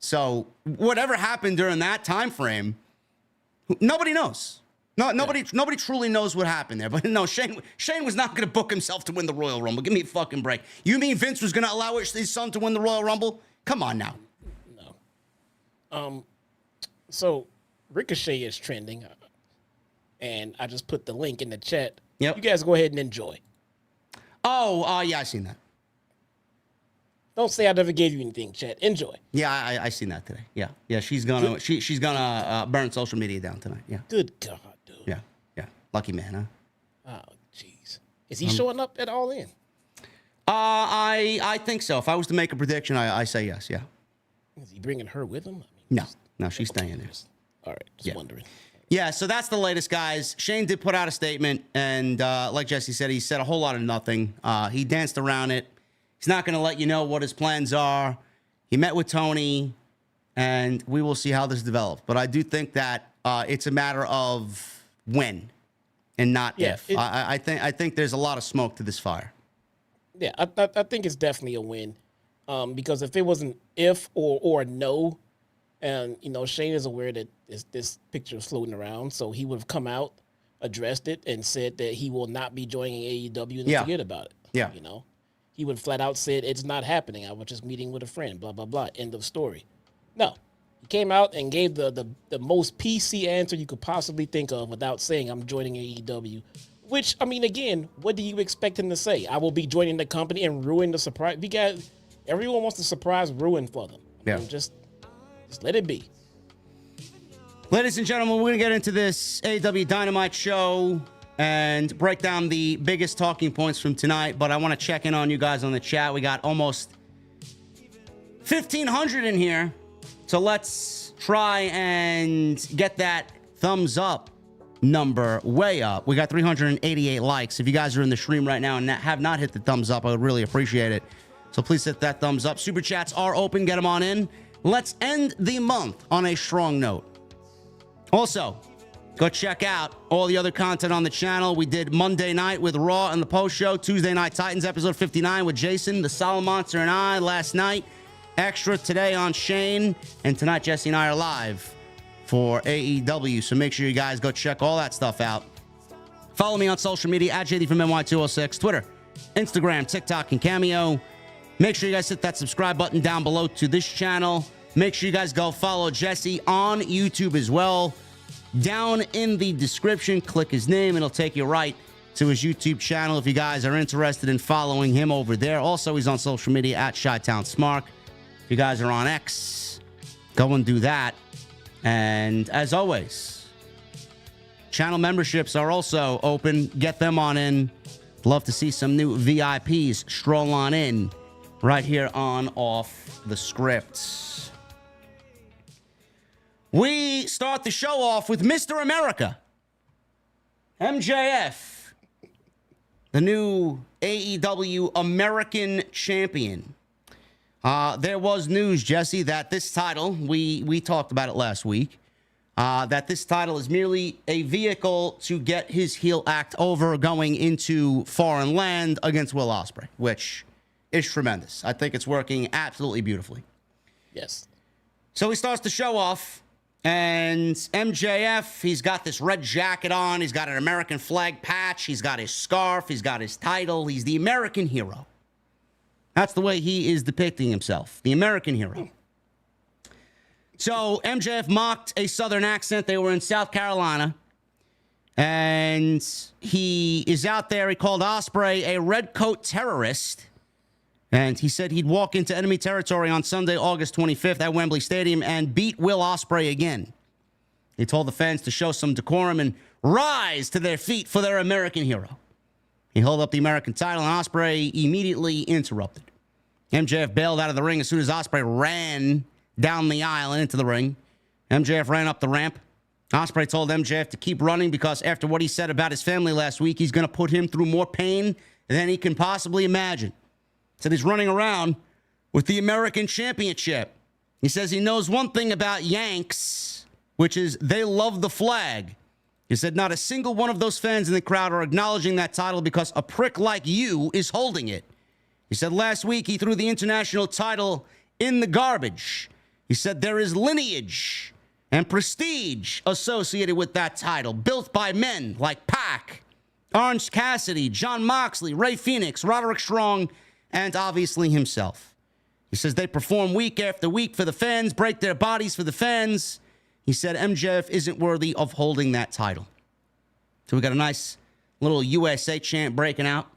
So whatever happened during that time frame, nobody knows. Nobody truly knows what happened there. But no, Shane was not going to book himself to win the Royal Rumble. Give me a fucking break. You mean Vince was going to allow his son to win the Royal Rumble? Come on now. No. So Ricochet is trending, and I just put the link in the chat. Yep. You guys go ahead and enjoy. Oh, yeah, I seen that. Don't say I never gave you anything, chat. Enjoy. Yeah, I seen that today. Yeah. She's gonna burn social media down tonight. Yeah. Good God, dude. Yeah. Lucky man, huh? Oh, jeez. Is he showing up at All In? I think so. If I was to make a prediction, I say yes. Yeah. Is he bringing her with him? No, she's staying there. All right, just wondering. Yeah, so that's the latest, guys. Shane did put out a statement, and like Jesse said, he said a whole lot of nothing. He danced around it. He's not going to let you know what his plans are. He met with Tony, and we will see how this develops. But I do think that it's a matter of when and not if. I think there's a lot of smoke to this fire. Yeah, I think it's definitely a win, because if it was an if or a no, and Shane is aware that this picture is floating around, so he would have come out, addressed it, and said that he will not be joining AEW and forget about it. Yeah. He would flat out said it's not happening. I was just meeting with a friend. Blah blah blah. End of story. No, he came out and gave the most PC answer you could possibly think of without saying I'm joining AEW. Which, I mean, again, what do you expect him to say? I will be joining the company and ruin the surprise. Because everyone wants the surprise ruined for them. I mean, just let it be. Ladies and gentlemen, we're going to get into this AEW Dynamite show and break down the biggest talking points from tonight. But I want to check in on you guys on the chat. We got almost 1,500 in here. So let's try and get that thumbs up number way up. We got 388 likes. If you guys are in the stream right now and have not hit the thumbs up, I would really appreciate it. So please hit that thumbs up. Super chats are open. Get them on in. Let's end the month on a strong note. Also, Go check out all the other content on the channel. We did Monday night with Raw and the post show. Tuesday Night Titans episode 59 with Jason, the Solid Monster, and I last night. Extra today on Shane. And tonight, Jesse and I are live for AEW. So make sure you guys go check all that stuff out. Follow me on social media at JD from NY206, Twitter, Instagram, TikTok, and Cameo. Make sure you guys hit that subscribe button down below to this channel. Make sure you guys go follow Jesse on YouTube as well. Down in the description, click his name. It'll take you right to his YouTube channel if you guys are interested in following him over there. Also, he's on social media at Chi-Town Smark. If you guys are on X, go and do that. And as always, channel memberships are also open. Get them on in. Love to see some new VIPs stroll on in right here on Off the Script. We start the show off with Mr. America, MJF, the new AEW American Champion. There was news, Jesse, that this title, we talked about it last week, that this title is merely a vehicle to get his heel act over going into foreign land against Will Ospreay, which is tremendous. I think it's working absolutely beautifully. Yes. So he starts the show off. And MJF, he's got this red jacket on. He's got an American flag patch. He's got his scarf. He's got his title. He's the American hero. That's the way he is depicting himself, the American hero. So MJF mocked a Southern accent. They were in South Carolina. And he is out there. He called Ospreay a redcoat terrorist. And he said he'd walk into enemy territory on Sunday, August 25th at Wembley Stadium and beat Will Ospreay again. He told the fans to show some decorum and rise to their feet for their American hero. He held up the American title, and Ospreay immediately interrupted. MJF bailed out of the ring as soon as Ospreay ran down the aisle and into the ring. MJF ran up the ramp. Ospreay told MJF to keep running because after what he said about his family last week, he's going to put him through more pain than he can possibly imagine. Said he's running around with the American Championship. He says he knows one thing about Yanks, which is they love the flag. He said not a single one of those fans in the crowd are acknowledging that title because a prick like you is holding it. He said last week he threw the international title in the garbage. He said there is lineage and prestige associated with that title, built by men like Pac, Orange Cassidy, John Moxley, Ray Phoenix, Roderick Strong, and obviously himself. He says they perform week after week for the fans, break their bodies for the fans. He said MJF isn't worthy of holding that title. So we got a nice little USA chant breaking out.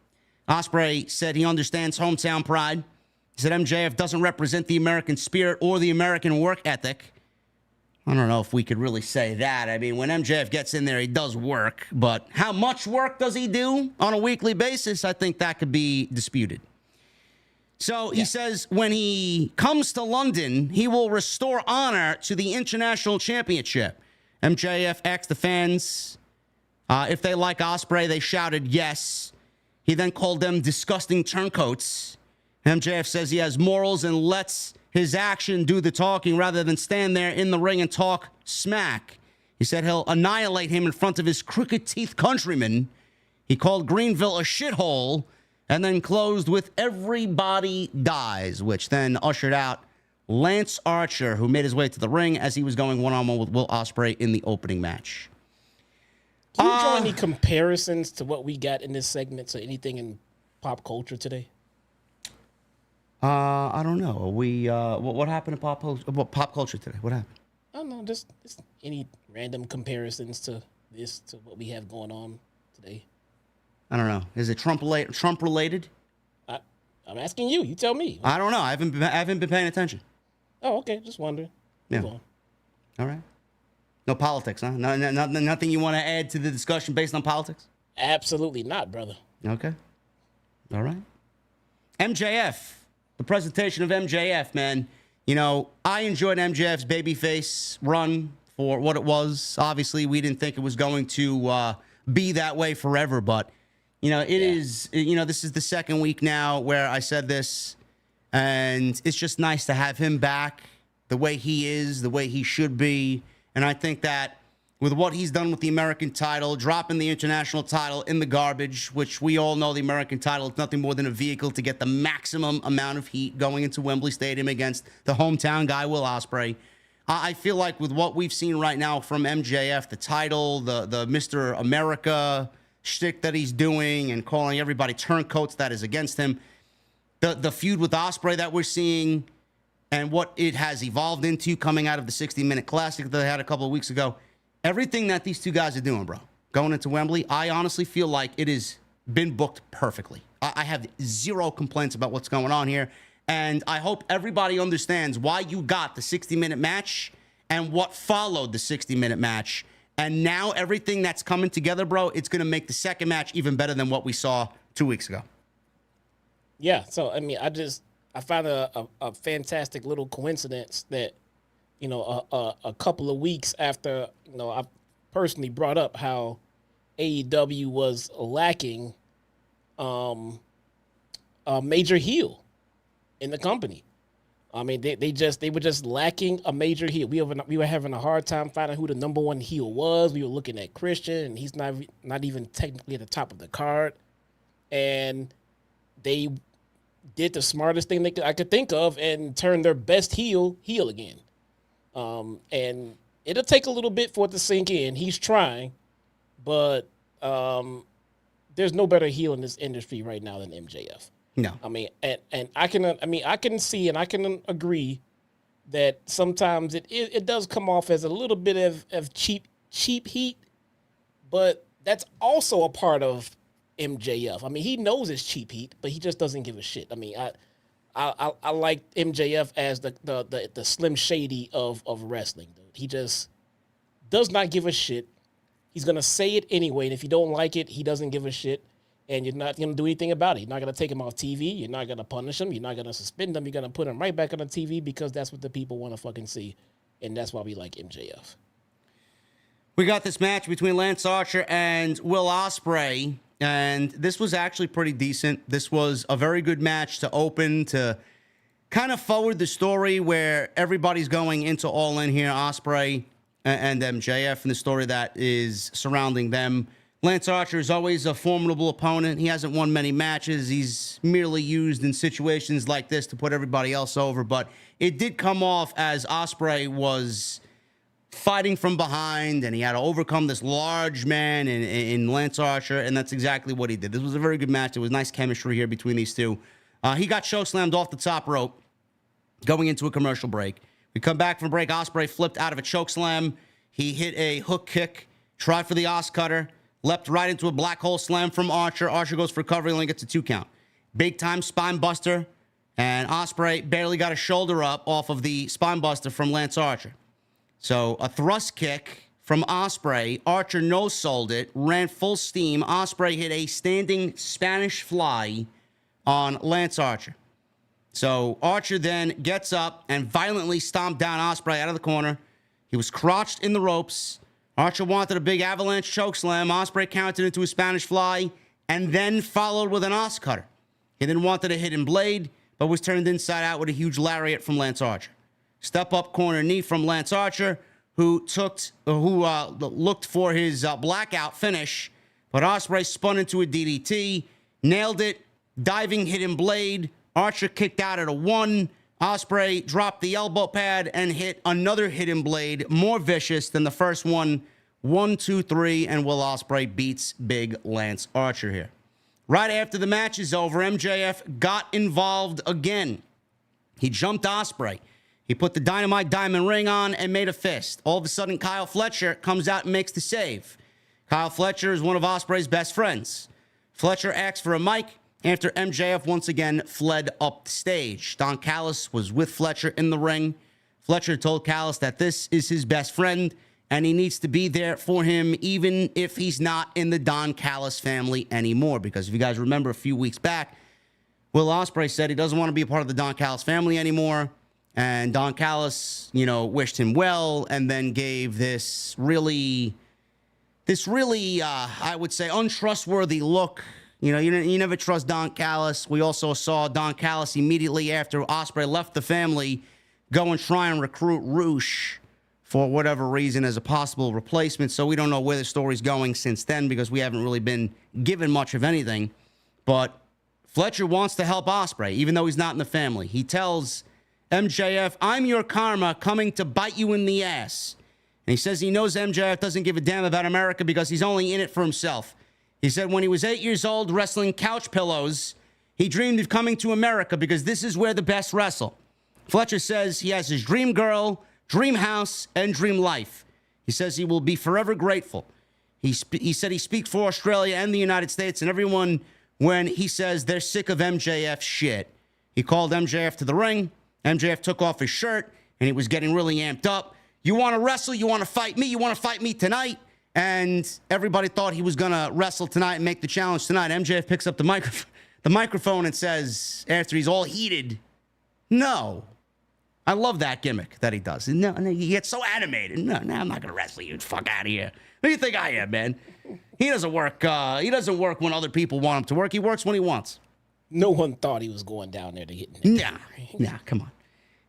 Ospreay said he understands hometown pride. He said MJF doesn't represent the American spirit or the American work ethic. I don't know if we could really say that. I mean, when MJF gets in there, he does work. But how much work does he do on a weekly basis? I think that could be disputed. So he says when he comes to London, he will restore honor to the International Championship. MJF asked the fans if they like Ospreay. They shouted yes. He then called them disgusting turncoats. MJF says he has morals and lets his action do the talking rather than stand there in the ring and talk smack. He said he'll annihilate him in front of his crooked-teeth countrymen. He called Greenville a shithole, and then closed with everybody dies, which then ushered out Lance Archer, who made his way to the ring as he was going one-on-one with Will Ospreay in the opening match. Can you draw any comparisons to what we got in this segment to anything in pop culture today? I don't know. What happened to pop culture today? What happened? I don't know. Just any random comparisons to this, to what we have going on today. I don't know. Is it Trump related? I'm asking you. You tell me. I don't know. I haven't been paying attention. Oh, okay. Just wondering. Yeah. Move on. All right. No politics, huh? Nothing you want to add to the discussion based on politics? Absolutely not, brother. Okay. All right. MJF. The presentation of MJF, man. You know, I enjoyed MJF's babyface run for what it was. Obviously, we didn't think it was going to be that way forever, but you know, it is, you know, this is the second week now where I said this, and it's just nice to have him back the way he is, the way he should be. And I think that with what he's done with the American title, dropping the international title in the garbage, which we all know the American title is nothing more than a vehicle to get the maximum amount of heat going into Wembley Stadium against the hometown guy, Will Ospreay. I feel like with what we've seen right now from MJF, the title, the Mr. America shtick that he's doing and calling everybody turncoats that is against him, the feud with Ospreay that we're seeing and what it has evolved into coming out of the 60-minute classic that they had a couple of weeks ago, everything that these two guys are doing, bro, going into Wembley, I honestly feel like it has been booked perfectly. I have zero complaints about what's going on here. And I hope everybody understands why you got the 60-minute match and what followed the 60-minute match. And now everything that's coming together, bro, it's going to make the second match even better than what we saw 2 weeks ago. Yeah, so, I mean, I found a fantastic little coincidence that, you know, a couple of weeks after, you know, I personally brought up how AEW was lacking a major heel in the company. I mean, they were just lacking a major heel. We were having a hard time finding who the number one heel was. We were looking at Christian, and he's not even technically at the top of the card. And they did the smartest thing I could think of and turned their best heel again. And it'll take a little bit for it to sink in. He's trying, but there's no better heel in this industry right now than MJF. No. I mean, and I can see and I can agree that sometimes it does come off as a little bit of cheap heat, but that's also a part of MJF. I mean, he knows it's cheap heat, but he just doesn't give a shit. I mean, I like MJF as the Slim Shady of wrestling, dude. He just does not give a shit. He's gonna say it anyway, and if you don't like it, he doesn't give a shit. And you're not going to do anything about it. You're not going to take him off TV. You're not going to punish him. You're not going to suspend him. You're going to put him right back on the TV because that's what the people want to fucking see. And that's why we like MJF. We got this match between Lance Archer and Will Ospreay, and this was actually pretty decent. This was a very good match to open, to kind of forward the story where everybody's going into All In here, Ospreay and MJF, and the story that is surrounding them. Lance Archer is always a formidable opponent. He hasn't won many matches. He's merely used in situations like this to put everybody else over. But it did come off as Ospreay was fighting from behind, and he had to overcome this large man in Lance Archer, and that's exactly what he did. This was a very good match. There was nice chemistry here between these two. He got chokeslammed off the top rope going into a commercial break. We come back from break. Ospreay flipped out of a chokeslam. He hit a hook kick, tried for the Os cutter, leapt right into a black hole slam from Archer. Archer goes for recovery, only gets a 2 count. Big time spine buster, and Ospreay barely got a shoulder up off of the spine buster from Lance Archer. So a thrust kick from Ospreay. Archer no-sold it, ran full steam. Ospreay hit a standing Spanish fly on Lance Archer. So Archer then gets up and violently stomped down Ospreay out of the corner. He was crotched in the ropes. Archer wanted a big avalanche chokeslam. Ospreay countered into a Spanish fly and then followed with an Os cutter. He then wanted a hidden blade, but was turned inside out with a huge lariat from Lance Archer. Step up corner knee from Lance Archer, who looked for his blackout finish, but Ospreay spun into a DDT, nailed it, diving hidden blade. Archer kicked out at a 1. Ospreay dropped the elbow pad and hit another hidden blade, more vicious than the first one. 1, 2, 3, and Will Ospreay beats big Lance Archer here. Right after the match is over, MJF got involved again. He jumped Ospreay. He put the Dynamite diamond ring on and made a fist. All of a sudden, Kyle Fletcher comes out and makes the save. Kyle Fletcher is one of Ospreay's best friends. Fletcher asked for a mic after MJF once again fled up the stage. Don Callis was with Fletcher in the ring. Fletcher told Callis that this is his best friend and he needs to be there for him even if he's not in the Don Callis family anymore. Because if you guys remember a few weeks back, Will Ospreay said he doesn't want to be a part of the Don Callis family anymore. And Don Callis, wished him well and then gave this really, I would say, untrustworthy look. You never trust Don Callis. We also saw Don Callis immediately after Ospreay left the family go and try and recruit Roosh for whatever reason as a possible replacement. So we don't know where the story's going since then because we haven't really been given much of anything. But Fletcher wants to help Ospreay, even though he's not in the family. He tells MJF, I'm your karma coming to bite you in the ass. And he says he knows MJF doesn't give a damn about America because he's only in it for himself. He said when he was 8 years old wrestling couch pillows, he dreamed of coming to America because this is where the best wrestle. Fletcher says he has his dream girl, dream house, and dream life. He says he will be forever grateful. He said he speaks for Australia and the United States and everyone when he says they're sick of MJF shit. He called MJF to the ring. MJF took off his shirt, and he was getting really amped up. You want to wrestle? You want to fight me? You want to fight me tonight? And everybody thought he was going to wrestle tonight and make the challenge tonight. MJF picks up the microphone and says, after he's all heated, no. I love that gimmick that he does. No, he gets so animated. No, I'm not going to wrestle you. Fuck out of here. Who do you think I am, man? He doesn't work. He doesn't work when other people want him to work. He works when he wants. No one thought he was going down there to hit. Nah, come on.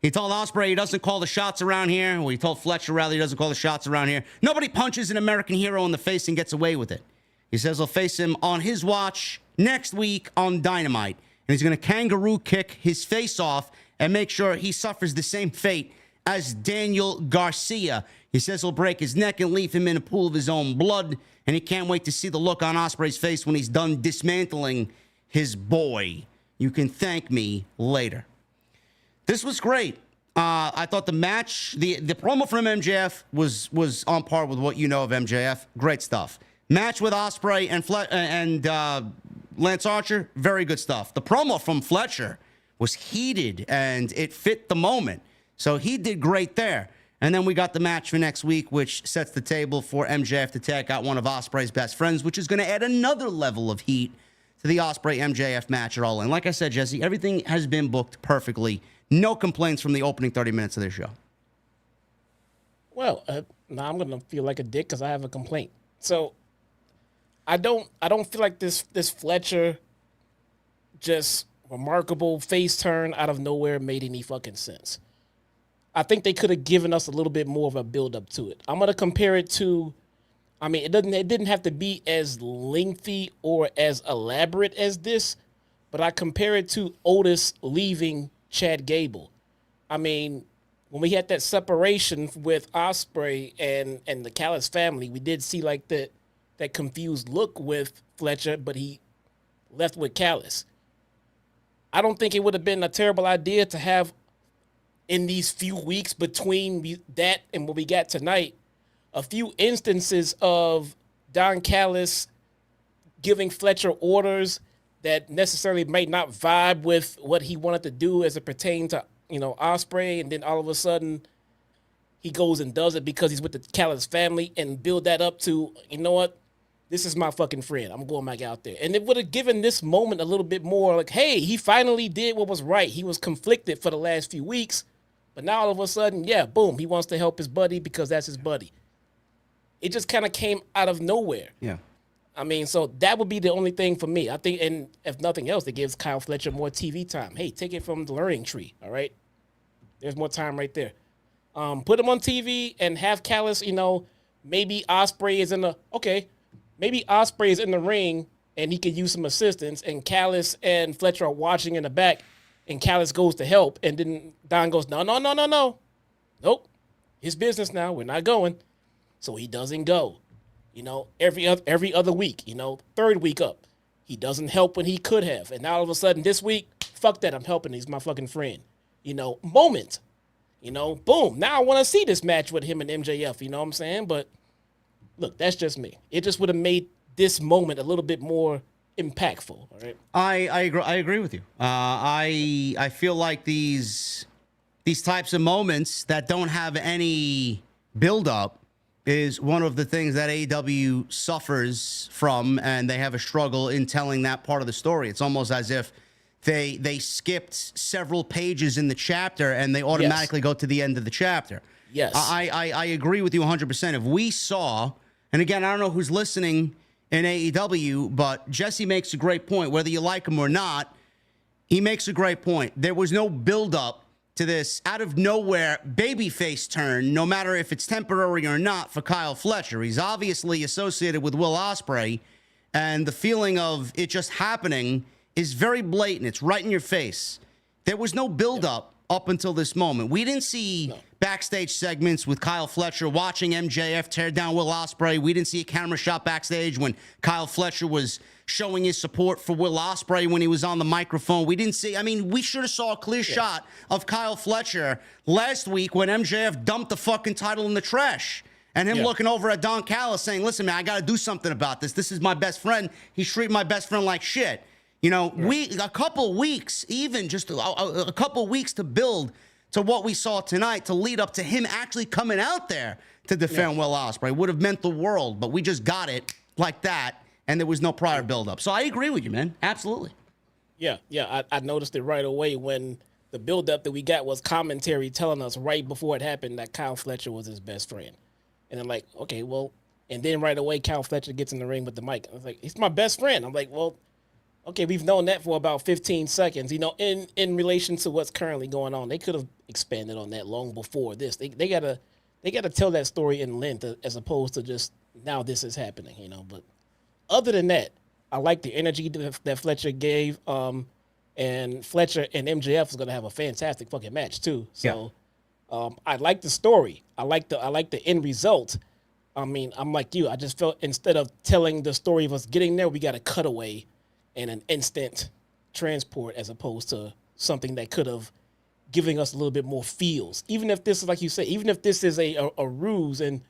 He told Ospreay he doesn't call the shots around here. Well, he told Fletcher, rather, he doesn't call the shots around here. Nobody punches an American hero in the face and gets away with it. He says he'll face him on his watch next week on Dynamite. And he's going to kangaroo kick his face off and make sure he suffers the same fate as Daniel Garcia. He says he'll break his neck and leave him in a pool of his own blood. And he can't wait to see the look on Ospreay's face when he's done dismantling his boy. You can thank me later. This was great. I thought the match, the promo from MJF was on par with what you know of MJF. Great stuff. Match with Ospreay and Lance Archer, very good stuff. The promo from Fletcher was heated and it fit the moment. So he did great there. And then we got the match for next week, which sets the table for MJF to take out one of Ospreay's best friends, which is going to add another level of heat to the Ospreay MJF match at all. And like I said, Jesse, everything has been booked perfectly. No complaints from the opening 30 minutes of this show. Well, now I'm gonna feel like a dick because I have a complaint. So I don't feel like this Fletcher just remarkable face turn out of nowhere made any fucking sense. I think they could have given us a little bit more of a build up to it. I'm gonna compare it to, I mean, it didn't have to be as lengthy or as elaborate as this, but I compare it to Otis leaving Chad Gable. I mean, when we had that separation with Ospreay and the Callis family, we did see like that confused look with Fletcher, but he left with Callis. I don't think it would have been a terrible idea to have in these few weeks between that and what we got tonight, a few instances of Don Callis giving Fletcher orders that necessarily might not vibe with what he wanted to do as it pertained to, Ospreay, and then all of a sudden he goes and does it because he's with the Callis family and build that up to, you know what, this is my fucking friend. I'm going back out there. And it would have given this moment a little bit more like, hey, he finally did what was right. He was conflicted for the last few weeks, but now all of a sudden, yeah, boom, he wants to help his buddy because that's his buddy. It just kind of came out of nowhere. Yeah. I mean, so that would be the only thing for me. I think, and if nothing else, it gives Kyle Fletcher more TV time. Hey, take it from the learning tree, all right? There's more time right there. Put him on TV and have Callis, maybe Ospreay is in the ring and he could use some assistance, and Callis and Fletcher are watching in the back, and Callis goes to help, and then Don goes, no. Nope. His business now. We're not going. So he doesn't go. Every other week, third week up, he doesn't help when he could have. And now all of a sudden this week, fuck that, I'm helping. He's my fucking friend. Moment. Boom. Now I want to see this match with him and MJF, you know what I'm saying? But look, that's just me. It just would have made this moment a little bit more impactful, all right? I agree with you. I feel like these types of moments that don't have any build-up is one of the things that AEW suffers from, and they have a struggle in telling that part of the story. It's almost as if they skipped several pages in the chapter and they automatically go to the end of the chapter. Yes. I agree with you 100%. If we saw, and again, I don't know who's listening in AEW, but Jesse makes a great point. Whether you like him or not, he makes a great point. There was no build-up to this out of nowhere babyface turn, no matter if it's temporary or not, for Kyle Fletcher. He's obviously associated with Will Ospreay, and the feeling of it just happening is very blatant. It's right in your face. There was no buildup up until this moment. We didn't see backstage segments with Kyle Fletcher watching MJF tear down Will Ospreay. We didn't see a camera shot backstage when Kyle Fletcher was showing his support for Will Ospreay when he was on the microphone. We didn't see, I mean, we should have saw a clear shot of Kyle Fletcher last week when MJF dumped the fucking title in the trash. And him looking over at Don Callis saying, listen, man, I got to do something about this. This is my best friend. He's treating my best friend like shit. You know, a couple weeks, even just a couple weeks to build to what we saw tonight to lead up to him actually coming out there to defend Will Ospreay would have meant the world. But we just got it like that, and there was no prior buildup. So I agree with you, man. Absolutely. Yeah. I noticed it right away when the buildup that we got was commentary telling us right before it happened that Kyle Fletcher was his best friend. And I'm like, okay, well, and then right away Kyle Fletcher gets in the ring with the mic. I was like, he's my best friend. I'm like, well, okay, we've known that for about 15 seconds. You know, in relation to what's currently going on, they could have expanded on that long before this. They gotta tell that story in length as opposed to just now this is happening. You know, but other than that, I like the energy that Fletcher gave. And Fletcher and MJF is gonna have a fantastic fucking match too. So, I like the story. I like the end result. I mean, I'm like you. I just felt instead of telling the story of us getting there, we got a cutaway and an instant transport as opposed to something that could have given us a little bit more feels. Even if this is, like you say, even if this is a ruse and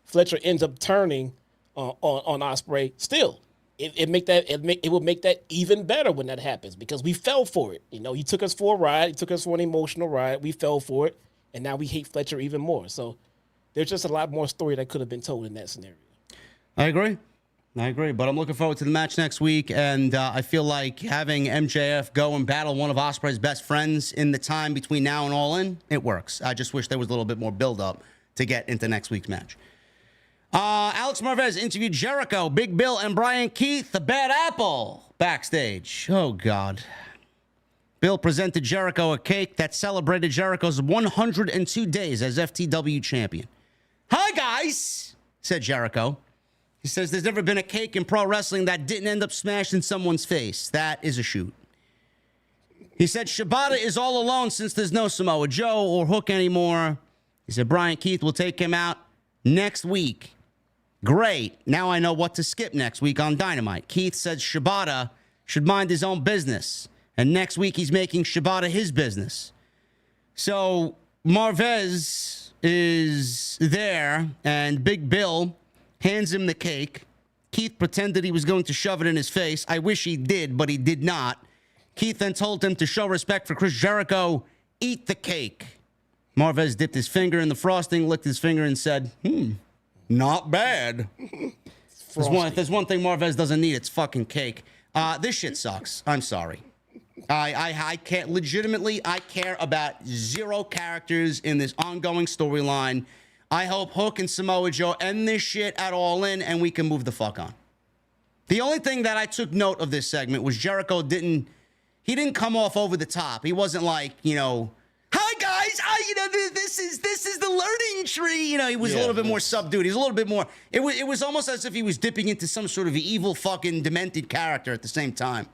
Fletcher ends up turning on Ospreay, still, it would make that even better when that happens because we fell for it. You know, he took us for a ride. He took us for an emotional ride. We fell for it, and now we hate Fletcher even more. So there's just a lot more story that could have been told in that scenario. I agree, but I'm looking forward to the match next week, and I feel like having MJF go and battle one of Ospreay's best friends in the time between now and All In, it works. I just wish there was a little bit more build-up to get into next week's match. Alex Marvez interviewed Jericho, Big Bill, and Bryan Keith, the Bad Apple, backstage. Oh, God. Bill presented Jericho a cake that celebrated Jericho's 102 days as FTW champion. Hi, guys, said Jericho. He says there's never been a cake in pro wrestling that didn't end up smashed in someone's face. That is a shoot. He said Shibata is all alone since there's no Samoa Joe or Hook anymore. He said Bryan Keith will take him out next week. Great. Now I know what to skip next week on Dynamite. Keith said Shibata should mind his own business. And next week he's making Shibata his business. So Marvez is there and Big Bill hands him the cake. Keith pretended he was going to shove it in his face. I wish he did, but he did not. Keith then told him to show respect for Chris Jericho. Eat the cake. Marvez dipped his finger in the frosting, licked his finger, and said, not bad. There's one thing Marvez doesn't need. It's fucking cake. This shit sucks. I'm sorry. I can't legitimately. I care about zero characters in this ongoing storyline. I hope Hook and Samoa Joe end this shit at All In and we can move the fuck on. The only thing that I took note of this segment was Jericho didn't come off over the top. He wasn't like, hi guys, this is the learning tree. He was a little bit more subdued. He's a little bit more. It was almost as if he was dipping into some sort of evil fucking demented character at the same time.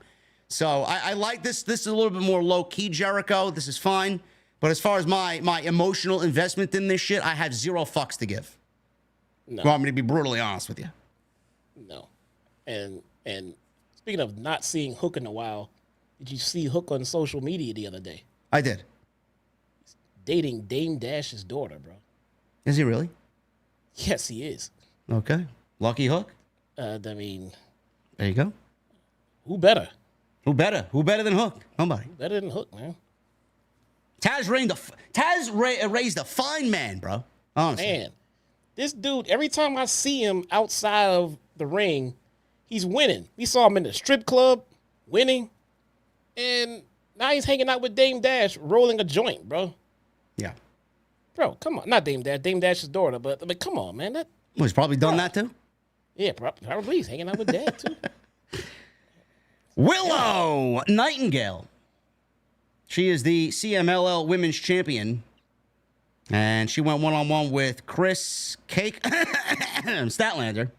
So I like this. This is a little bit more low key Jericho. This is fine. But as far as my emotional investment in this shit, I have zero fucks to give. No. You want me to be brutally honest with you? No. And speaking of not seeing Hook in a while, did you see Hook on social media the other day? I did. He's dating Dame Dash's daughter, bro. Is he really? Yes, he is. Okay. Lucky Hook? I mean... There you go. Who better? Who better than Hook? Nobody. Better than Hook, man. Taz raised a fine man, bro. Honestly. Man, this dude, every time I see him outside of the ring, he's winning. We saw him in the strip club, winning. And now he's hanging out with Dame Dash, rolling a joint, bro. Yeah. Bro, come on. Not Dame Dash. Dame Dash's daughter, but come on, man. Well, he's probably done that, too? Yeah, probably. He's hanging out with Dad, too. Willow Nightingale. She is the CMLL Women's Champion. And she went one-on-one with Chris Cake Statlander.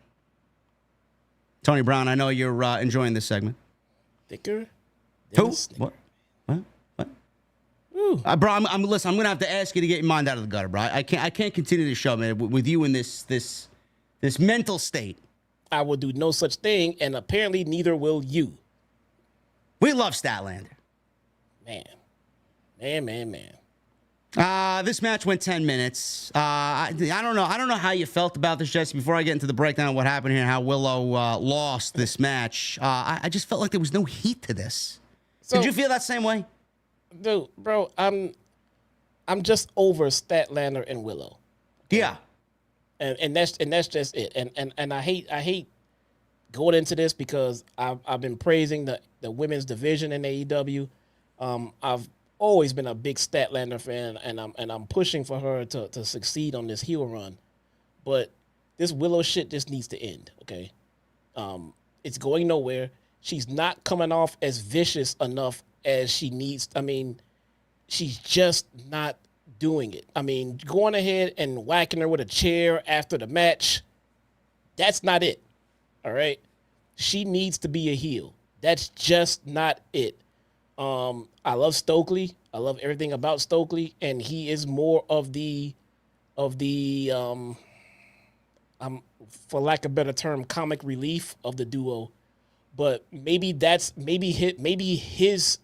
Tony Brown, I know you're enjoying this segment. Thicker? Who? What? Bro, listen. I'm gonna have to ask you to get your mind out of the gutter, bro. I can't continue the show, man, with you in this mental state. I will do no such thing, and apparently neither will you. We love Statlander. Man. This match went 10 minutes. I don't know how you felt about this, Jesse. Before I get into the breakdown of what happened here and how Willow lost this match, I just felt like there was no heat to this. Did you feel that same way? Dude, bro, I'm just over Statlander and Willow. Yeah. And that's just it. And I hate going into this because I've been praising the women's division in AEW. I've always been a big Statlander fan, and I'm pushing for her to succeed on this heel run. But this Willow shit just needs to end, okay? It's going nowhere. She's not coming off as vicious enough as she needs. I mean, she's just not doing it. I mean, going ahead and whacking her with a chair after the match, that's not it, all right? She needs to be a heel. That's just not it. I love Stokely. I love everything about Stokely, and he is more of the for lack of a better term, comic relief of the duo. But maybe his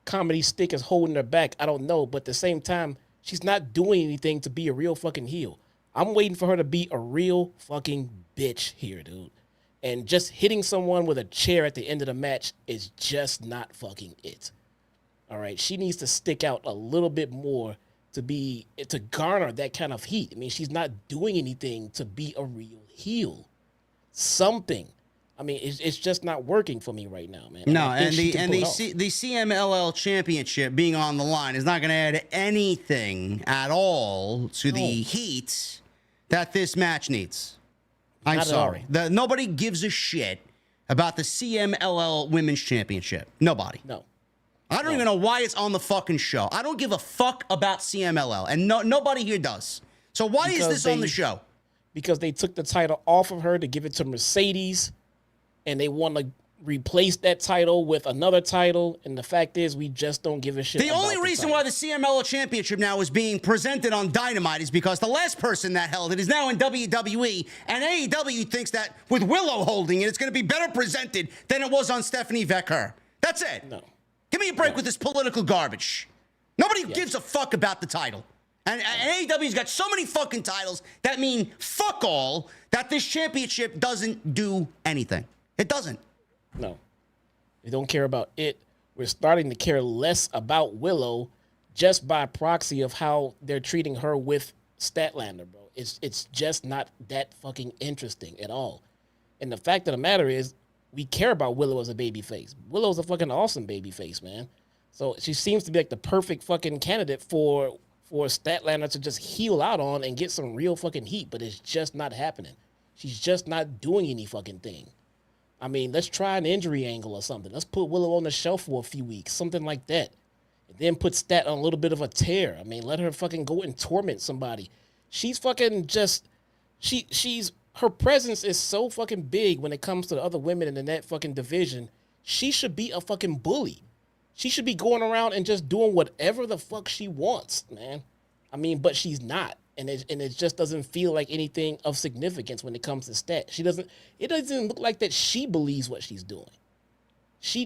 comedy stick is holding her back. I don't know, but at the same time, she's not doing anything to be a real fucking heel. I'm waiting for her to be a real fucking bitch here, dude. And just hitting someone with a chair at the end of the match is just not fucking it. All right, she needs to stick out a little bit more to garner that kind of heat. I mean, she's not doing anything to be a real heel. Something. I mean, it's just not working for me right now, man. No, and the CMLL Championship being on the line is not going to add anything at all to the heat that this match needs. I'm sorry. Nobody gives a shit about the CMLL Women's Championship. Nobody. No. I don't even know why it's on the fucking show. I don't give a fuck about CMLL, and nobody here does. So why is this on the show? Because they took the title off of her to give it to Mercedes, and they want to replace that title with another title, and the fact is we just don't give a shit. The only reason why the CMLL Championship now is being presented on Dynamite is because the last person that held it is now in WWE, and AEW thinks that with Willow holding it, it's going to be better presented than it was on Stephanie Vecker. That's it. No. Give me a break with this political garbage. Nobody gives a fuck about the title. And AEW's got so many fucking titles that mean fuck all that this championship doesn't do anything. It doesn't. No. They don't care about it. We're starting to care less about Willow just by proxy of how they're treating her with Statlander, bro. It's just not that fucking interesting at all. And the fact of the matter is, we care about Willow as a babyface. Willow's a fucking awesome babyface, man. So she seems to be like the perfect fucking candidate for Statlander to just heel out on and get some real fucking heat, but it's just not happening. She's just not doing any fucking thing. I mean, let's try an injury angle or something. Let's put Willow on the shelf for a few weeks, something like that. And then put Stat on a little bit of a tear. I mean, let her fucking go and torment somebody. She's fucking just, her presence is so fucking big when it comes to the other women in that fucking division. She should be a fucking bully. She should be going around and just doing whatever the fuck she wants, man. I mean, but she's not. And it just doesn't feel like anything of significance when it comes to Stat. It doesn't look like that she believes what she's doing. She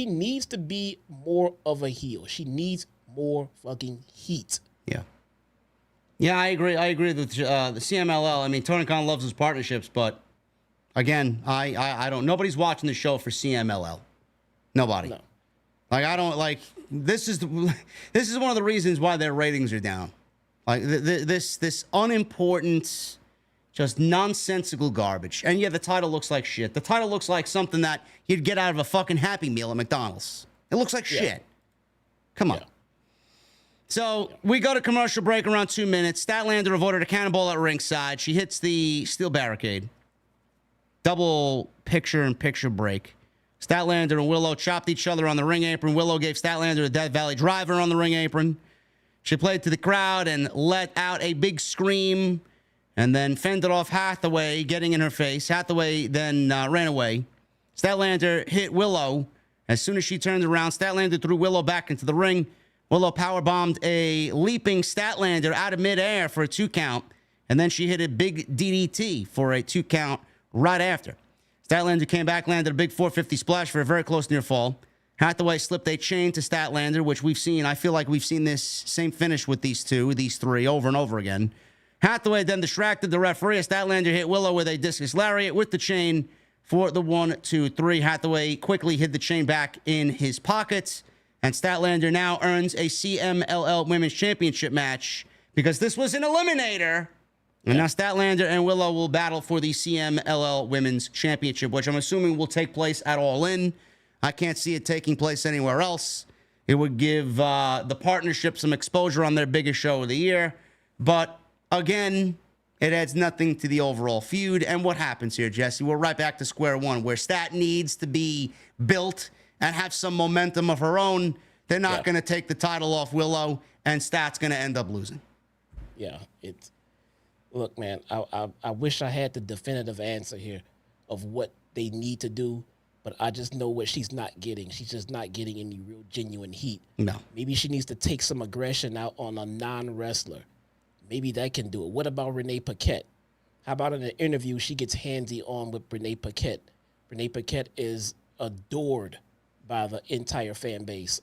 needs to be more of a heel. She needs more fucking heat. Yeah. Yeah, I agree. I agree with the CMLL. I mean, Tony Khan loves his partnerships, but again, I don't. Nobody's watching the show for CMLL. Nobody. No. Like I don't like. This is one of the reasons why their ratings are down. Like this unimportant, just nonsensical garbage. And yeah, the title looks like shit. The title looks like something that you'd get out of a fucking Happy Meal at McDonald's. It looks like shit. Come on. Yeah. So we go to commercial break around 2 minutes. Statlander avoided a cannonball at ringside. She hits the steel barricade. Double picture-in-picture break. Statlander and Willow chopped each other on the ring apron. Willow gave Statlander a Death Valley Driver on the ring apron. She played to the crowd and let out a big scream and then fended off Hathaway, getting in her face. Hathaway then ran away. Statlander hit Willow. As soon as she turned around, Statlander threw Willow back into the ring. Willow powerbombed a leaping Statlander out of midair for a 2 count. And then she hit a big DDT for a 2 count right after. Statlander came back, landed a big 450 splash for a very close near fall. Hathaway slipped a chain to Statlander, which we've seen. I feel like we've seen this same finish with these three over and over again. Hathaway then distracted the referee. Statlander hit Willow with a discus lariat with the chain for the 1, 2, 3. Hathaway quickly hid the chain back in his pockets. And Statlander now earns a CMLL Women's Championship match because this was an eliminator. And now Statlander and Willow will battle for the CMLL Women's Championship, which I'm assuming will take place at All In. I can't see it taking place anywhere else. It would give the partnership some exposure on their biggest show of the year. But again, it adds nothing to the overall feud. And what happens here, Jesse? We're right back to square one, where Stat needs to be built and have some momentum of her own. They're not going to take the title off Willow, and Stat's going to end up losing. Yeah, it's... Look, man, I wish I had the definitive answer here of what they need to do, but I just know what she's not getting. She's just not getting any real genuine heat. No. Maybe she needs to take some aggression out on a non-wrestler. Maybe that can do it. What about Renee Paquette? How about in an interview she gets handsy on with Renee Paquette? Renee Paquette is adored by the entire fan base.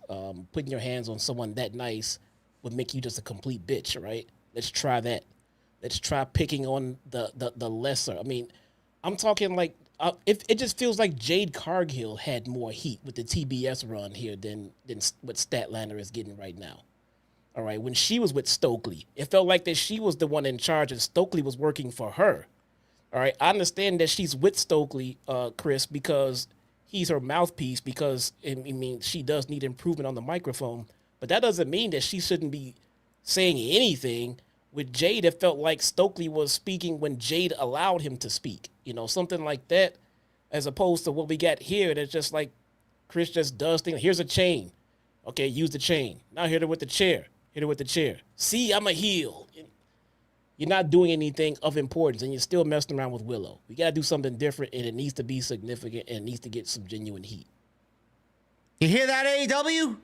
Putting your hands on someone that nice would make you just a complete bitch, right? Let's try that. Let's try picking on the lesser. I mean, I'm talking like, it just feels like Jade Cargill had more heat with the TBS run here than what Statlander is getting right now. All right, when she was with Stokely, it felt like that she was the one in charge and Stokely was working for her. All right, I understand that she's with Stokely, Chris, because he's her mouthpiece, because, I mean, she does need improvement on the microphone, but that doesn't mean that she shouldn't be saying anything. With Jade, it felt like Stokely was speaking when Jade allowed him to speak. You know, something like that, as opposed to what we got here. That's just like Chris just does things. Here's a chain. Okay, use the chain. Now hit her with the chair. Hit her with the chair. See, I'm a heel. You're not doing anything of importance, and you're still messing around with Willow. We got to do something different, and it needs to be significant, and it needs to get some genuine heat. You hear that, AEW?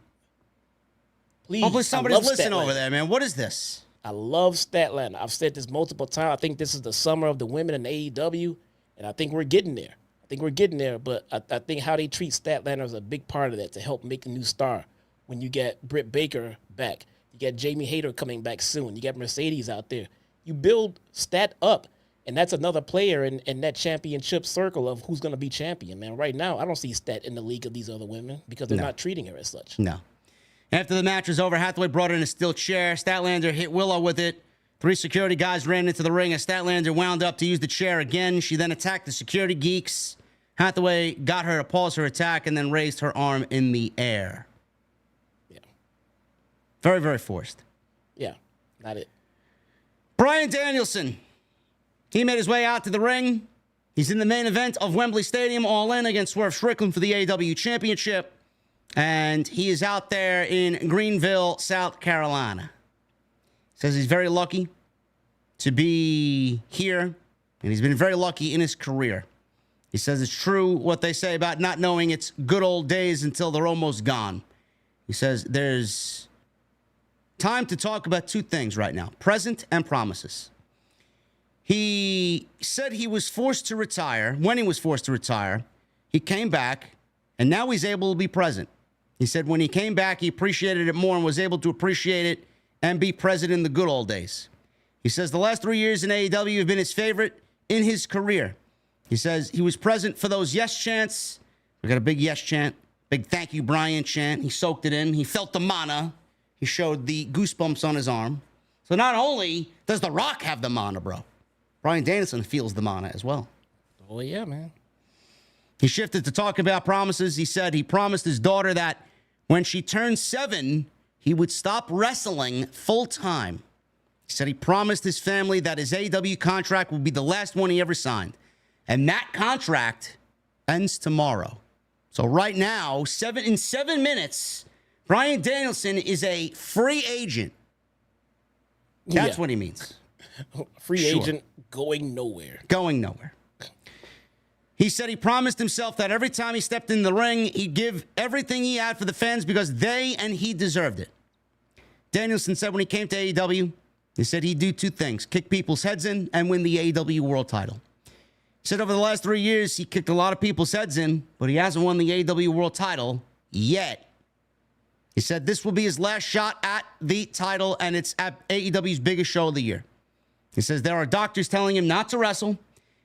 Please. Hopefully somebody's listening over there, man. What is this? I love Statlander. I've said this multiple times. I think this is the summer of the women in AEW, and I think we're getting there. But I think how they treat Statlander is a big part of that to help make a new star. When you get Britt Baker back, you get Jamie Hayter coming back soon, you got Mercedes out there. You build Stat up, and that's another player in that championship circle of who's going to be champion, man. Right now, I don't see Stat in the league of these other women because they're not treating her as such. No. After the match was over, Hathaway brought in a steel chair. Statlander hit Willow with it. 3 security guys ran into the ring as Statlander wound up to use the chair again. She then attacked the security geeks. Hathaway got her to pause her attack and then raised her arm in the air. Yeah. Very, very forced. Yeah, not it. Bryan Danielson. He made his way out to the ring. He's in the main event of Wembley Stadium, All In against Swerve Strickland for the AEW Championship. And he is out there in Greenville, South Carolina. Says he's very lucky to be here, and he's been very lucky in his career. He says it's true what they say about not knowing it's good old days until they're almost gone. He says there's time to talk about 2 things right now, present and promises. He said he was forced to retire. When he was forced to retire, he came back, and now he's able to be present. He said when he came back, he appreciated it more and was able to appreciate it and be present in the good old days. He says the last 3 years in AEW have been his favorite in his career. He says he was present for those yes chants. We got a big yes chant, big thank you, Bryan chant. He soaked it in. He felt the mana. He showed the goosebumps on his arm. So not only does The Rock have the mana, bro, Bryan Danielson feels the mana as well. Oh, yeah, man. He shifted to talk about promises. He said he promised his daughter that when she turned 7, he would stop wrestling full time. He said he promised his family that his AEW contract would be the last one he ever signed. And that contract ends tomorrow. So right now, in 7 minutes, Bryan Danielson is a free agent. That's what he means. Free agent going nowhere. Going nowhere. He said he promised himself that every time he stepped in the ring, he'd give everything he had for the fans because they and he deserved it. Danielson said when he came to AEW, he said he'd do two things, kick people's heads in and win the AEW World title. He said over the last 3 years, he kicked a lot of people's heads in, but he hasn't won the AEW World title yet. He said this will be his last shot at the title, and it's at AEW's biggest show of the year. He says there are doctors telling him not to wrestle,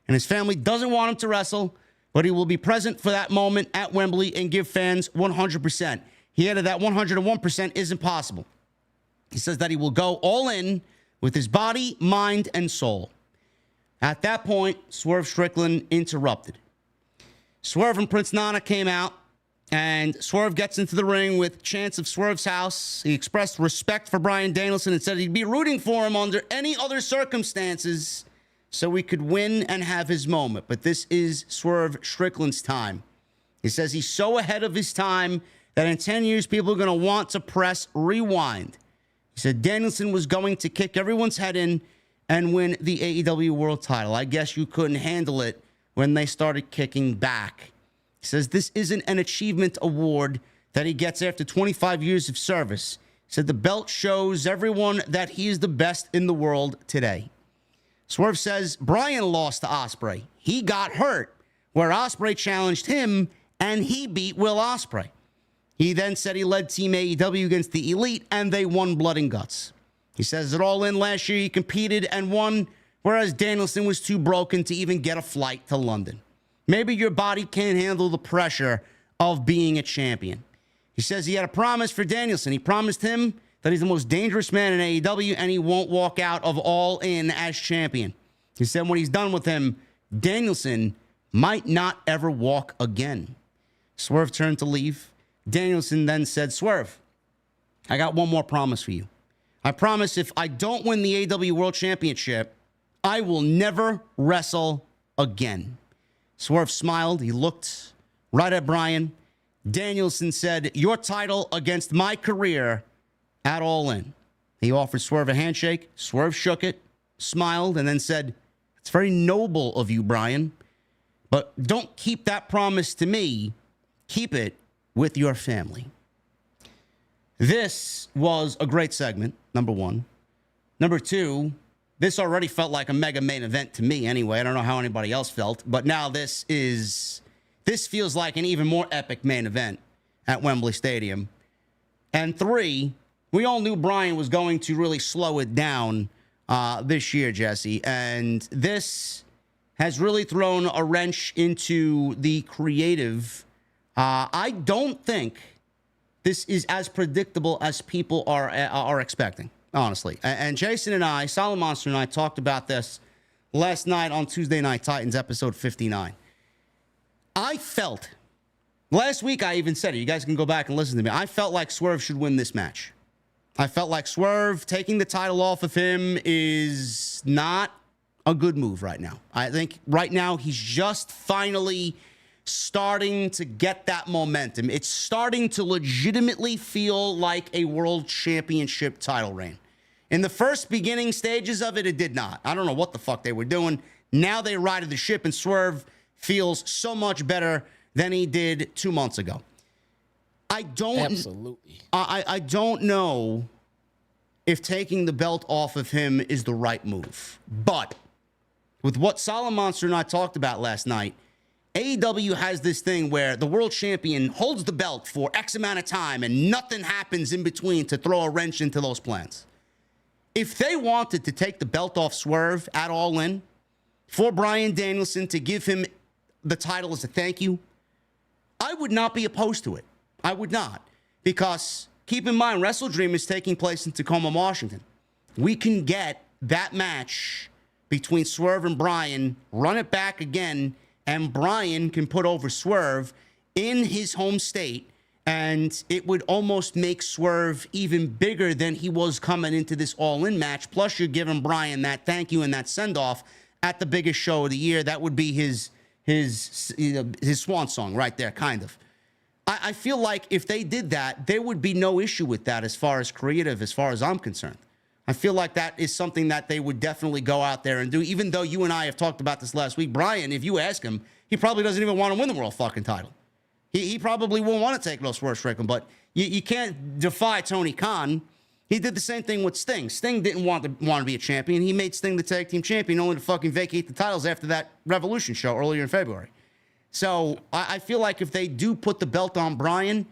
and his family doesn't want him to wrestle, but he will be present for that moment at Wembley and give fans 100%. He added that 101% isn't possible. He says that he will go all in with his body, mind, and soul. At that point, Swerve Strickland interrupted. Swerve and Prince Nana came out, and Swerve gets into the ring with chants of Swerve's house. He expressed respect for Bryan Danielson and said he'd be rooting for him under any other circumstances so he could win and have his moment. But this is Swerve Strickland's time. He says he's so ahead of his time that in 10 years, people are going to want to press rewind. He said Danielson was going to kick everyone's head in and win the AEW World title. I guess you couldn't handle it when they started kicking back. He says this isn't an achievement award that he gets after 25 years of service. He said the belt shows everyone that he is the best in the world today. Swerve says Bryan lost to Ospreay. He got hurt, where Ospreay challenged him, and he beat Will Ospreay. He then said he led Team AEW against the Elite, and they won blood and guts. He says it all in last year, he competed and won, whereas Danielson was too broken to even get a flight to London. Maybe your body can't handle the pressure of being a champion. He says he had a promise for Danielson. He promised him that he's the most dangerous man in AEW, and he won't walk out of All In as champion. He said when he's done with him, Danielson might not ever walk again. Swerve turned to leave. Danielson then said, Swerve, I got one more promise for you. I promise if I don't win the AEW World Championship, I will never wrestle again. Swerve smiled. He looked right at Bryan. Danielson said, your title against my career at All In. He offered Swerve a handshake. Swerve shook it, smiled, and then said, it's very noble of you, Bryan, but don't keep that promise to me. Keep it with your family. This was a great segment, number one. Number two, this already felt like a mega main event to me anyway. I don't know how anybody else felt, but now this feels like an even more epic main event at Wembley Stadium. And three, we all knew Bryan was going to really slow it down this year, Jesse. And this has really thrown a wrench into the creative. I don't think this is as predictable as people are expecting, honestly. And Jason and I, Solid Monster and I, talked about this last night on Tuesday Night Titans, episode 59. I felt, last week I even said it, you guys can go back and listen to me, I felt like Swerve should win this match. I felt like Swerve taking the title off of him is not a good move right now. I think right now he's just finally starting to get that momentum. It's starting to legitimately feel like a world championship title reign. In the first beginning stages of it, it did not. I don't know what the fuck they were doing. Now they righted the ship, and Swerve feels so much better than he did 2 months ago. Absolutely. I don't know if taking the belt off of him is the right move. But with what Solid Monster and I talked about last night, AEW has this thing where the world champion holds the belt for X amount of time and nothing happens in between to throw a wrench into those plans. If they wanted to take the belt off Swerve at All In for Bryan Danielson to give him the title as a thank you, I would not be opposed to it. I would not. Because keep in mind, Wrestle Dream is taking place in Tacoma, Washington. We can get that match between Swerve and Bryan, run it back again, and Bryan can put over Swerve in his home state, and it would almost make Swerve even bigger than he was coming into this All-In match. Plus, you're giving Bryan that thank you and that send-off at the biggest show of the year. That would be his swan song right there, kind of. I feel like if they did that, there would be no issue with that as far as creative, as far as I'm concerned. I feel like that is something that they would definitely go out there and do, even though you and I have talked about this last week. Bryan, if you ask him, he probably doesn't even want to win the world fucking title. He probably won't want to take no Swerve Strickland, but you can't defy Tony Khan. He did the same thing with Sting. Sting didn't want to be a champion. He made Sting the tag team champion only to fucking vacate the titles after that Revolution show earlier in February. So I feel like if they do put the belt on Bryan,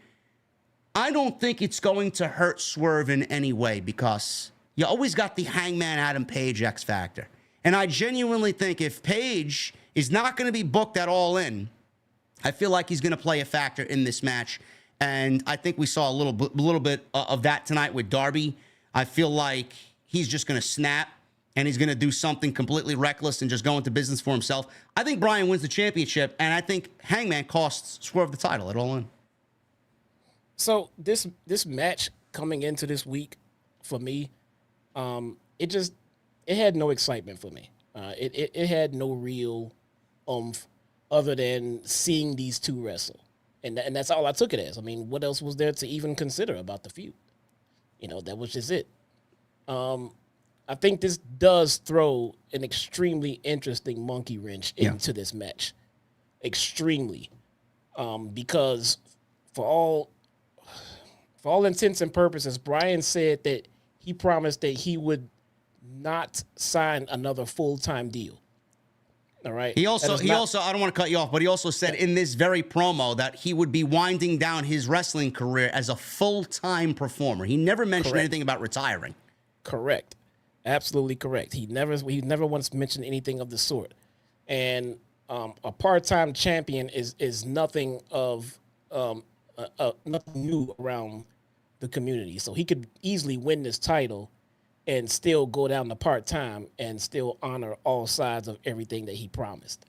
I don't think it's going to hurt Swerve in any way because you always got the Hangman Adam Page X factor. And I genuinely think if Page is not going to be booked at All In, I feel like he's going to play a factor in this match. And I think we saw a little bit of that tonight with Darby. I feel like he's just going to snap and he's going to do something completely reckless and just go into business for himself. I think Bryan wins the championship, and I think Hangman costs Swerve the title at All In. So this match coming into this week, for me, it had no excitement for me. It had no real other than seeing these two wrestle. And that's all I took it as. I mean, what else was there to even consider about the feud? That was just it. I think this does throw an extremely interesting monkey wrench into this match. Extremely. Because for all intents and purposes, Bryan said that he promised that he would not sign another full-time deal. All right. He also, I don't want to cut you off, but he also said in this very promo that he would be winding down his wrestling career as a full-time performer. He never mentioned anything about retiring. Correct. Absolutely correct. He never once mentioned anything of the sort. And a part-time champion is nothing of nothing new around the community. So he could easily win this title and still go down to part-time and still honor all sides of everything that he promised.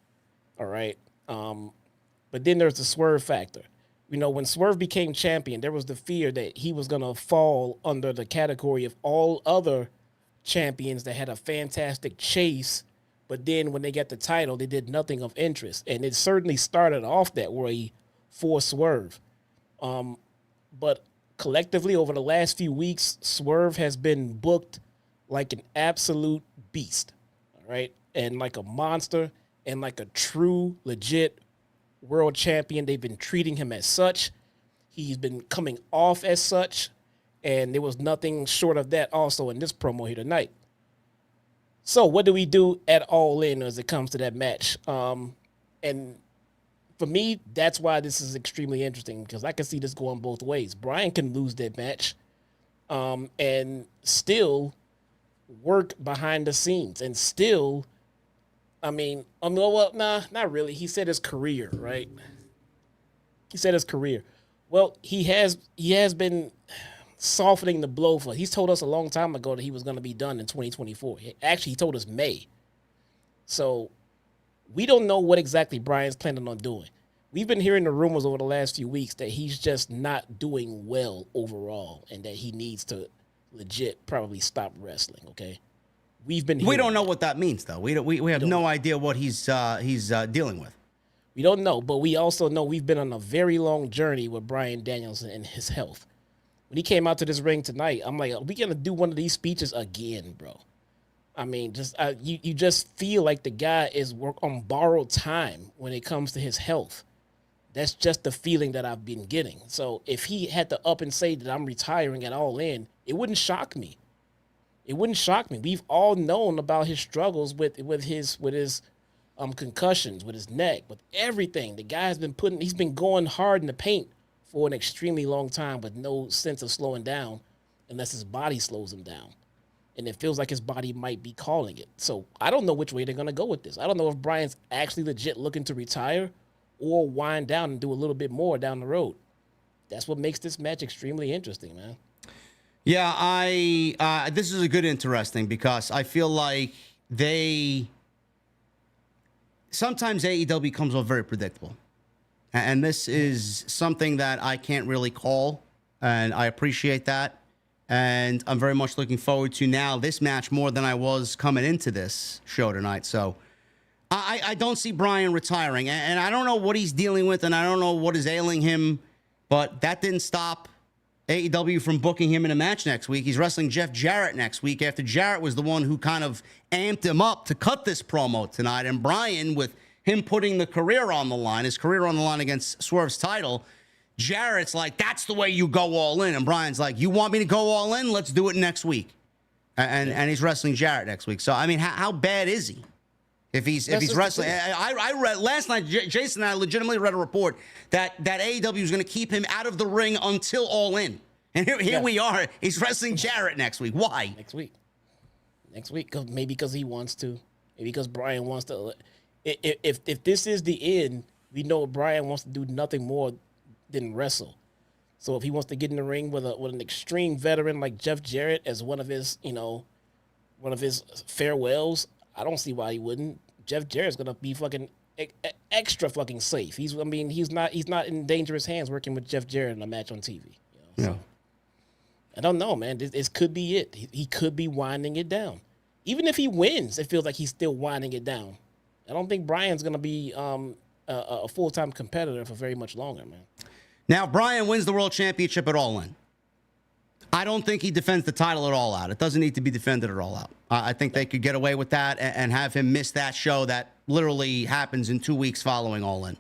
All right. But then there's the Swerve factor. When Swerve became champion, there was the fear that he was going to fall under the category of all other champions that had a fantastic chase, but then when they got the title, they did nothing of interest. And it certainly started off that way for Swerve. But collectively, over the last few weeks, Swerve has been booked like an absolute beast, all right? And like a monster and like a true, legit world champion. They've been treating him as such. He's been coming off as such. And there was nothing short of that also in this promo here tonight. So what do we do at All In as it comes to that match? And for me, that's why this is extremely interesting, because I can see this going both ways. Bryan can lose that match and still work behind the scenes and still, not really. He said his career, right? He said his career. Well, he has been softening the blow for. He's told us a long time ago that he was going to be done in 2024. Actually, he told us May. So we don't know what exactly Bryan's planning on doing. We've been hearing the rumors over the last few weeks that he's just not doing well overall and that he needs to legit probably stop wrestling, okay? We don't know what that means, though. We have no idea what he's dealing with. We don't know, but we also know we've been on a very long journey with Bryan Danielson and his health. When he came out to this ring tonight, I'm like, are we going to do one of these speeches again, bro? I mean, you just feel like the guy is on borrowed time when it comes to his health. That's just the feeling that I've been getting. So if he had to up and say that I'm retiring at All In, it wouldn't shock me. It wouldn't shock me. We've all known about his struggles with his concussions, with his neck, with everything. The guy's he's been going hard in the paint for an extremely long time with no sense of slowing down unless his body slows him down. And it feels like his body might be calling it. So I don't know which way they're going to go with this. I don't know if Bryan's actually legit looking to retire or wind down and do a little bit more down the road. That's what makes this match extremely interesting, man. Yeah, this is a good interesting because I feel like sometimes AEW comes off very predictable. And this is something that I can't really call, and I appreciate that. And I'm very much looking forward to now this match more than I was coming into this show tonight. So I don't see Bryan retiring, and I don't know what he's dealing with, and I don't know what is ailing him. But that didn't stop AEW from booking him in a match next week. He's wrestling Jeff Jarrett next week after Jarrett was the one who kind of amped him up to cut this promo tonight. And Bryan, with him putting the career on the line, his career on the line against Swerve's title, Jarrett's like, that's the way you go all in. And Bryan's like, you want me to go all in? Let's do it next week. And he's wrestling Jarrett next week. So, I mean, how bad is he? If he's wrestling, I read last night. Jason and I legitimately read a report that AEW is going to keep him out of the ring until All In, and here we are. He's wrestling Jarrett next week. Why? Next week, maybe because he wants to, maybe because Bryan wants to. If this is the end, we know Bryan wants to do nothing more than wrestle. So if he wants to get in the ring with an extreme veteran like Jeff Jarrett as one of his farewells, I don't see why he wouldn't. Jeff Jarrett's gonna be fucking extra fucking safe. He's not in dangerous hands working with Jeff Jarrett in a match on TV. So, I don't know, man. This could be it. He could be winding it down. Even if he wins, it feels like he's still winding it down. I don't think Bryan's gonna be a full-time competitor for very much longer, man. Now, Bryan wins the World Championship at All In. I don't think he defends the title at All Out. It doesn't need to be defended at All Out. I think they could get away with that and have him miss that show that literally happens in 2 weeks following All In.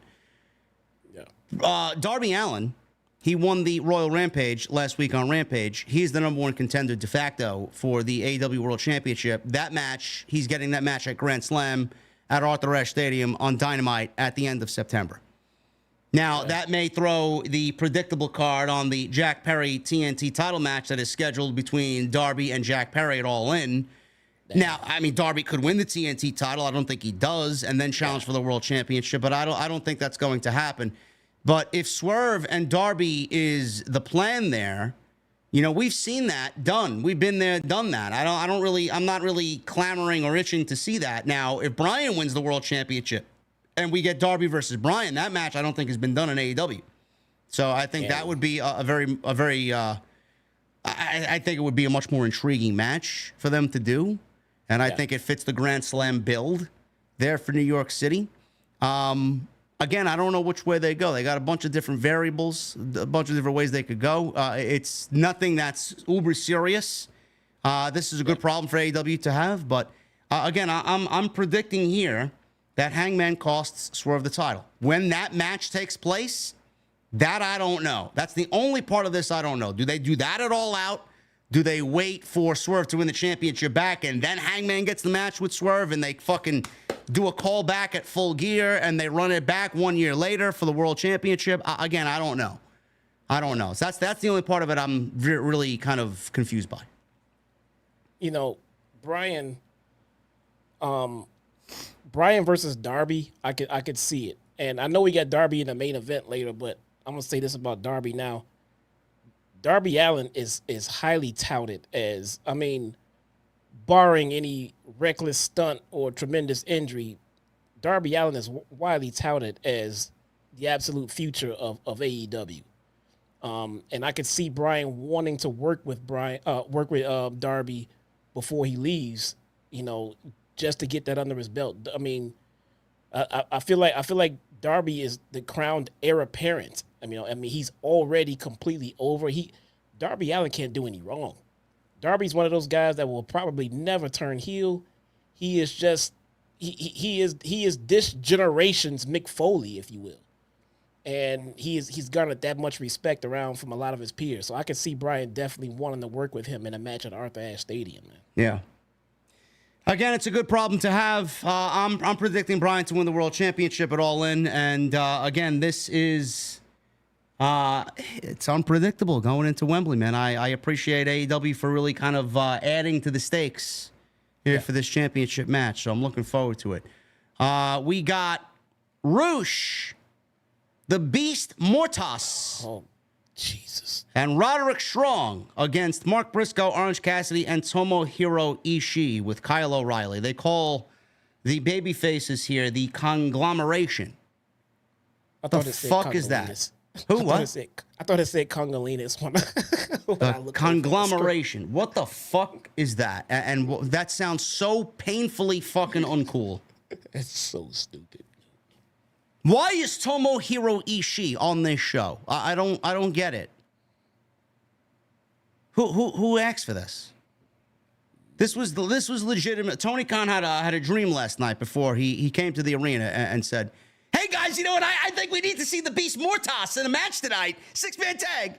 Yeah. Darby Allin, he won the Royal Rampage last week on Rampage. He's the #1 contender de facto for the AEW World Championship. That match, he's getting that match at Grand Slam at Arthur Ashe Stadium on Dynamite at the end of September. Now, that may throw the predictable card on the Jack Perry TNT title match that is scheduled between Darby and Jack Perry at All In. Now, I mean, Darby could win the TNT title. I don't think he does, and then challenge for the World Championship, but I don't think that's going to happen. But if Swerve and Darby is the plan there, we've seen that done. We've been there, done that. I'm not really clamoring or itching to see that. Now, if Bryan wins the World Championship, and we get Darby versus Bryan, that match I don't think has been done in AEW. So I think that would be I think it would be a much more intriguing match for them to do. And I think it fits the Grand Slam build there for New York City. Again, I don't know which way they go. They got a bunch of different variables, a bunch of different ways they could go. It's nothing that's uber serious. This is a good problem for AEW to have. But again, I'm predicting here that Hangman costs Swerve the title. When that match takes place, that I don't know. That's the only part of this I don't know. Do they do that at All Out? Do they wait for Swerve to win the championship back and then Hangman gets the match with Swerve and they fucking do a call back at Full Gear and they run it back 1 year later for the World Championship? Again, I don't know. So that's the only part of it I'm really kind of confused by. Bryan versus Darby, I could see it. And I know we got Darby in the main event later, but I'm going to say this about Darby now. Darby Allin is highly touted as, barring any reckless stunt or tremendous injury, Darby Allin is widely touted as the absolute future of AEW. And I could see Bryan wanting to work with Darby before he leaves, just to get that under his belt. I feel like Darby is the crowned heir apparent. He's already completely over. Darby Allin can't do any wrong. Darby's one of those guys that will probably never turn heel. He is just he is this generation's Mick Foley, if you will. And he's garnered that much respect around from a lot of his peers. So I can see Bryan definitely wanting to work with him in a match at Arthur Ashe Stadium, man. Yeah. Again, it's a good problem to have. I'm predicting Bryan to win the World Championship at All In. And again, this is it's unpredictable going into Wembley, man. I appreciate AEW for really kind of adding to the stakes here for this championship match. So I'm looking forward to it. We got Roosh, the Beast Mortas. Oh, Jesus. And Roderick Strong against Mark Briscoe, Orange Cassidy, and Tomohiro Ishii with Kyle O'Reilly. They call the baby faces here the conglomeration. The fuck is that? Who? What? I thought it said Congolese. The conglomeration. What the fuck is that? And that sounds so painfully fucking uncool. It's so stupid. Why is Tomohiro Ishii on this show? I don't get it. Who asked for this? This was legitimate. Tony Khan had a dream last night before he came to the arena and said, "Hey guys, you know what? I think we need to see the Beast Mortas in a match tonight. 6-man tag."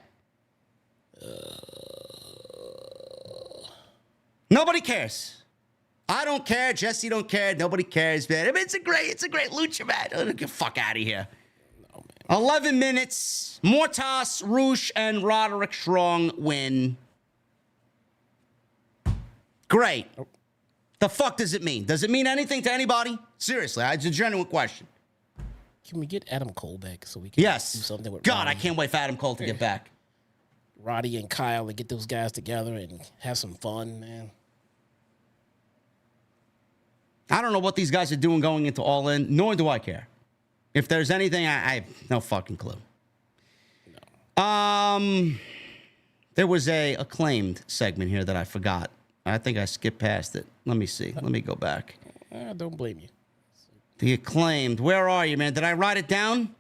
Nobody cares. I don't care. Jesse don't care. Nobody cares, man. I mean, it's a great lucha match. Get the fuck out of here. No, 11 minutes. Mortas, Roosh, and Roderick Strong win. Great. The fuck does it mean? Does it mean anything to anybody? Seriously, it's a genuine question. Can we get Adam Cole back so we can do something with God, Roddy? I can't wait for Adam Cole to get back. Roddy and Kyle and get those guys together and have some fun, man. I don't know what these guys are doing going into All In, nor do I care. If there's anything, I have no fucking clue. No. There was a Acclaimed segment here that I forgot. I think I skipped past it. Let me see. Let me go back. Don't blame you. The Acclaimed. Where are you, man? Did I write it down?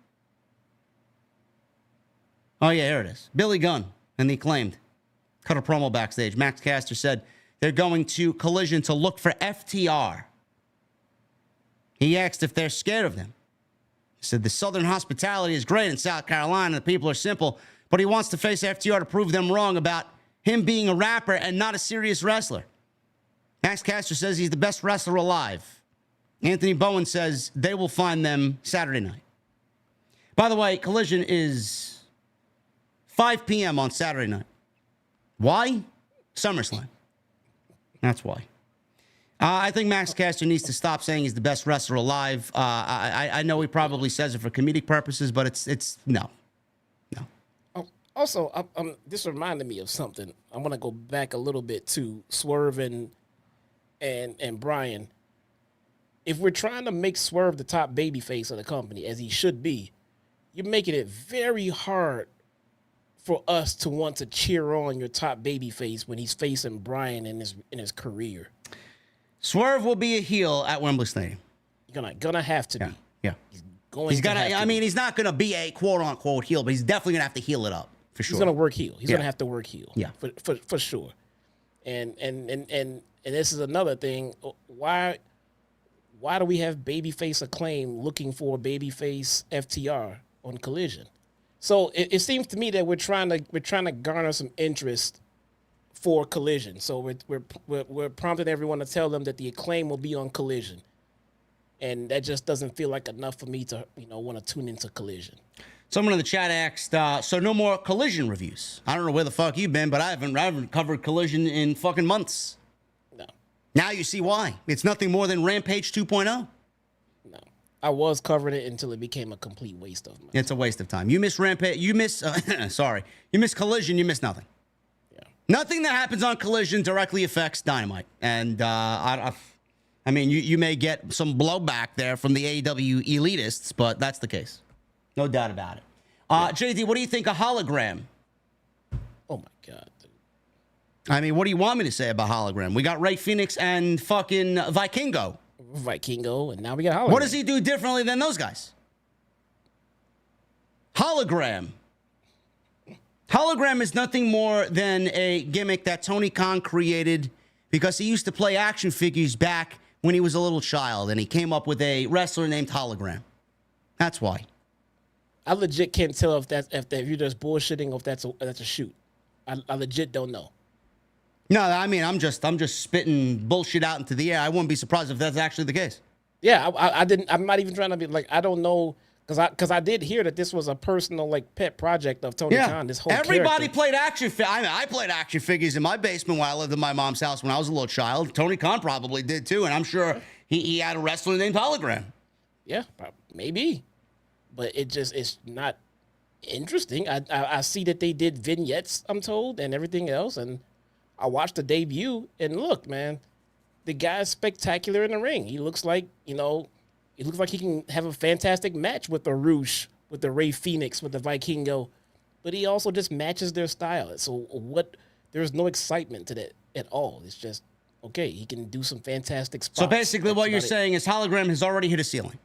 Oh, yeah, here it is. Billy Gunn and the Acclaimed cut a promo backstage. Max Caster said they're going to Collision to look for FTR. He asked if they're scared of them. He said the Southern hospitality is great in South Carolina. The people are simple, but he wants to face FTR to prove them wrong about him being a rapper and not a serious wrestler. Max Caster says he's the best wrestler alive. Anthony Bowen says they will find them Saturday night. By the way, Collision is 5 p.m. on Saturday night. Why? SummerSlam. That's why. I think Max Caster needs to stop saying he's the best wrestler alive. I know he probably says it for comedic purposes, but it's no. Also, this reminded me of something. I want to go back a little bit to Swerve and Bryan. If we're trying to make Swerve the top babyface of the company, as he should be, you're making it very hard for us to want to cheer on your top babyface when he's facing Bryan in his career. Swerve will be a heel at Wembley Stadium. You're gonna have to be. Yeah. He's gonna. I mean, he's not gonna be a quote unquote heel, but he's definitely gonna have to heel it up for sure. He's gonna work heel. He's gonna have to work heel. Yeah, for sure. And this is another thing. Why do we have babyface Acclaim looking for babyface FTR on Collision? So it seems to me that we're trying to garner some interest for Collision. So we're prompting everyone to tell them that the Acclaim will be on Collision, and that just doesn't feel like enough for me to want to tune into Collision. Someone in the chat asked, so no more Collision reviews. I don't know where the fuck you've been, but I haven't covered Collision in fucking months. No. Now you see why. It's nothing more than Rampage 2.0. No. I was covering it until it became a complete waste of time. It's a waste of time. You miss Rampage. You miss, you miss Collision. You miss nothing. Nothing that happens on Collision directly affects Dynamite. And, I mean, you may get some blowback there from the AEW elitists, but that's the case. No doubt about it. JD, what do you think of Hologram? Oh, my God, dude. I mean, what do you want me to say about Hologram? We got Ray Phoenix and fucking Vikingo. And now we got Hologram. What does he do differently than those guys? Hologram. Hologram is nothing more than a gimmick that Tony Khan created because he used to play action figures back when he was a little child, and he came up with a wrestler named Hologram. That's why. I legit can't tell if you're just bullshitting or if that's a shoot. I legit don't know. No, I mean I'm just spitting bullshit out into the air. I wouldn't be surprised if that's actually the case. Yeah, I didn't. I'm not even trying to be like I don't know. Because I did hear that this was a personal pet project of Tony Khan. This whole everybody character. played action. I played action figures in my basement while I lived in my mom's house when I was a little child. Tony Khan probably did too, and I'm sure he had a wrestler named Hologram. Yeah, maybe, but it's not interesting. I see that they did vignettes, I'm told, and everything else, and I watched the debut. And look, man, the guy's spectacular in the ring. He looks like It looks like he can have a fantastic match with the Roosh, with the Ray Phoenix, with the Vikingo, but he also just matches their style. So there's no excitement to that at all. It's just, okay, he can do some fantastic spots. So basically what you're saying is Hologram has already hit a ceiling.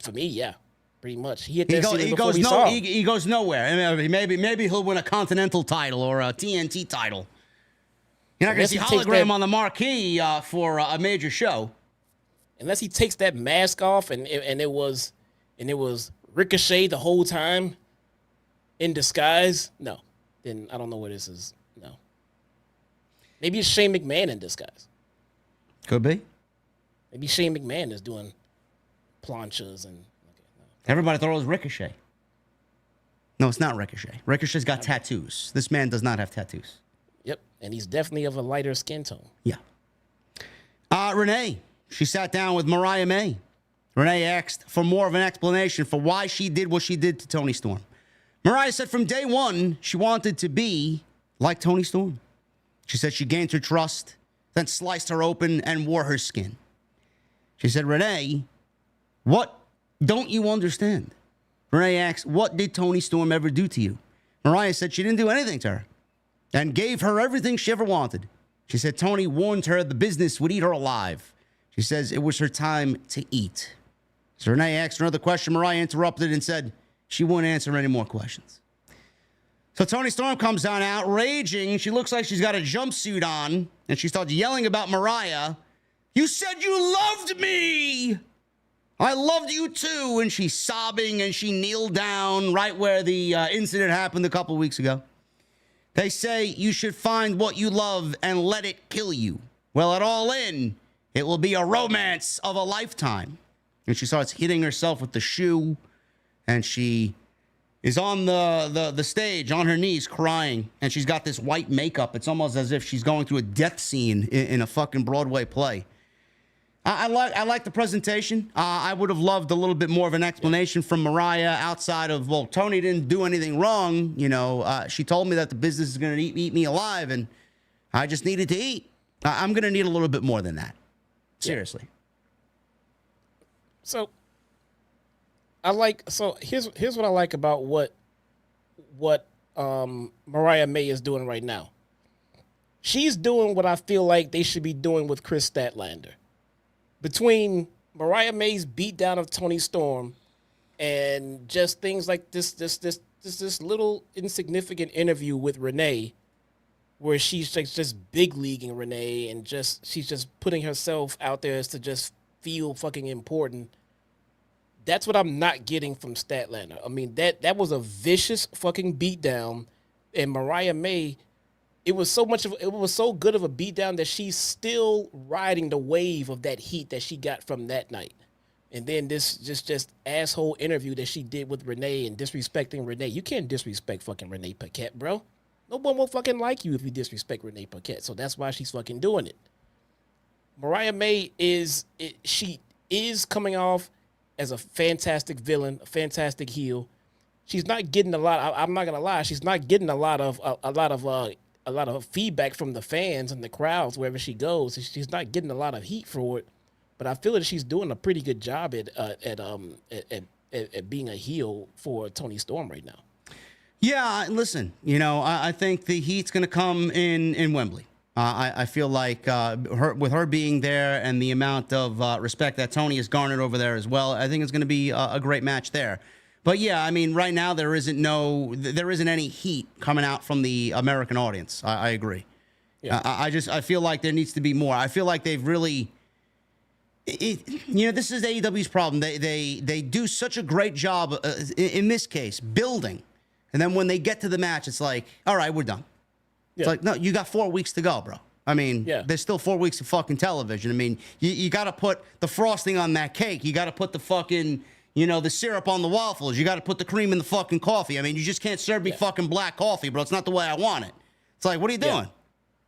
For me, yeah. Pretty much. He hit that ceiling before we saw him. He goes nowhere. I mean, maybe he'll win a Continental title or a TNT title. You're not going to see Hologram on the marquee for a major show. Unless he takes that mask off and it was Ricochet the whole time in disguise. No. Then I don't know what this is. No. Maybe it's Shane McMahon in disguise. Could be. Maybe Shane McMahon is doing planchas and... Everybody thought it was Ricochet. No, it's not Ricochet. Ricochet's got tattoos. This man does not have tattoos. Yep, and he's definitely of a lighter skin tone. Yeah. Renee, she sat down with Mariah May. Renee asked for more of an explanation for why she did what she did to Toni Storm. Mariah said from day one, she wanted to be like Toni Storm. She said she gained her trust, then sliced her open and wore her skin. She said, Renee, what don't you understand? Renee asked, what did Toni Storm ever do to you? Mariah said she didn't do anything to her and gave her everything she ever wanted. She said Toni warned her the business would eat her alive. She says it was her time to eat. So Renee asked another question. Mariah interrupted and said she wouldn't answer any more questions. So Toni Storm comes down out raging. She looks like she's got a jumpsuit on, and she starts yelling about Mariah. You said you loved me. I loved you too. And she's sobbing and she kneeled down right where the incident happened a couple weeks ago. They say you should find what you love and let it kill you. Well, at All In, it will be a romance of a lifetime. And she starts hitting herself with the shoe, and she is on the stage on her knees crying, and she's got this white makeup. It's almost as if she's going through a death scene in a fucking Broadway play. I like the presentation. I would have loved a little bit more of an explanation from Mariah outside of, well, Toni didn't do anything wrong. You know, she told me that the business is going to eat me alive, and I just needed to eat. I'm going to need a little bit more than that. Seriously. So here's what I like about what Mariah May is doing right now. She's doing what I feel like they should be doing with Chris Statlander. Between Mariah May's beatdown of Toni Storm and just things like this little insignificant interview with Renee, where she's just big leaguing Renee and she's just putting herself out there as to just feel fucking important. That's what I'm not getting from Statlander. I mean, that was a vicious fucking beatdown, and Mariah May, it was so good of a beatdown that she's still riding the wave of that heat that she got from that night. And then this just asshole interview that she did with Renee and disrespecting Renee. You can't disrespect fucking Renee Paquette, bro. No one will fucking like you if you disrespect Renee Paquette. So that's why she's fucking doing it. Mariah May is coming off as a fantastic villain, a fantastic heel. She's not getting a lot. I'm not gonna lie. She's not getting a lot of feedback from the fans and the crowds wherever she goes. She's not getting a lot of heat for it. But I feel that she's doing a pretty good job at being a heel for Toni Storm right now. Yeah, listen, I think the heat's going to come in Wembley. I feel like with her being there and the amount of respect that Toni has garnered over there as well, I think it's going to be a great match there. But yeah, I mean, right now there isn't any heat coming out from the American audience. I agree. Yeah. I feel like there needs to be more. I feel like they've really, this is AEW's problem. They do such a great job in this case building. And then when they get to the match, it's like, all right, we're done. Yeah. It's like, no, you got 4 weeks to go, bro. I mean, there's still 4 weeks of fucking television. I mean, you got to put the frosting on that cake. You got to put the fucking, the syrup on the waffles. You got to put the cream in the fucking coffee. I mean, you just can't serve me fucking black coffee, bro. It's not the way I want it. It's like, what are you doing?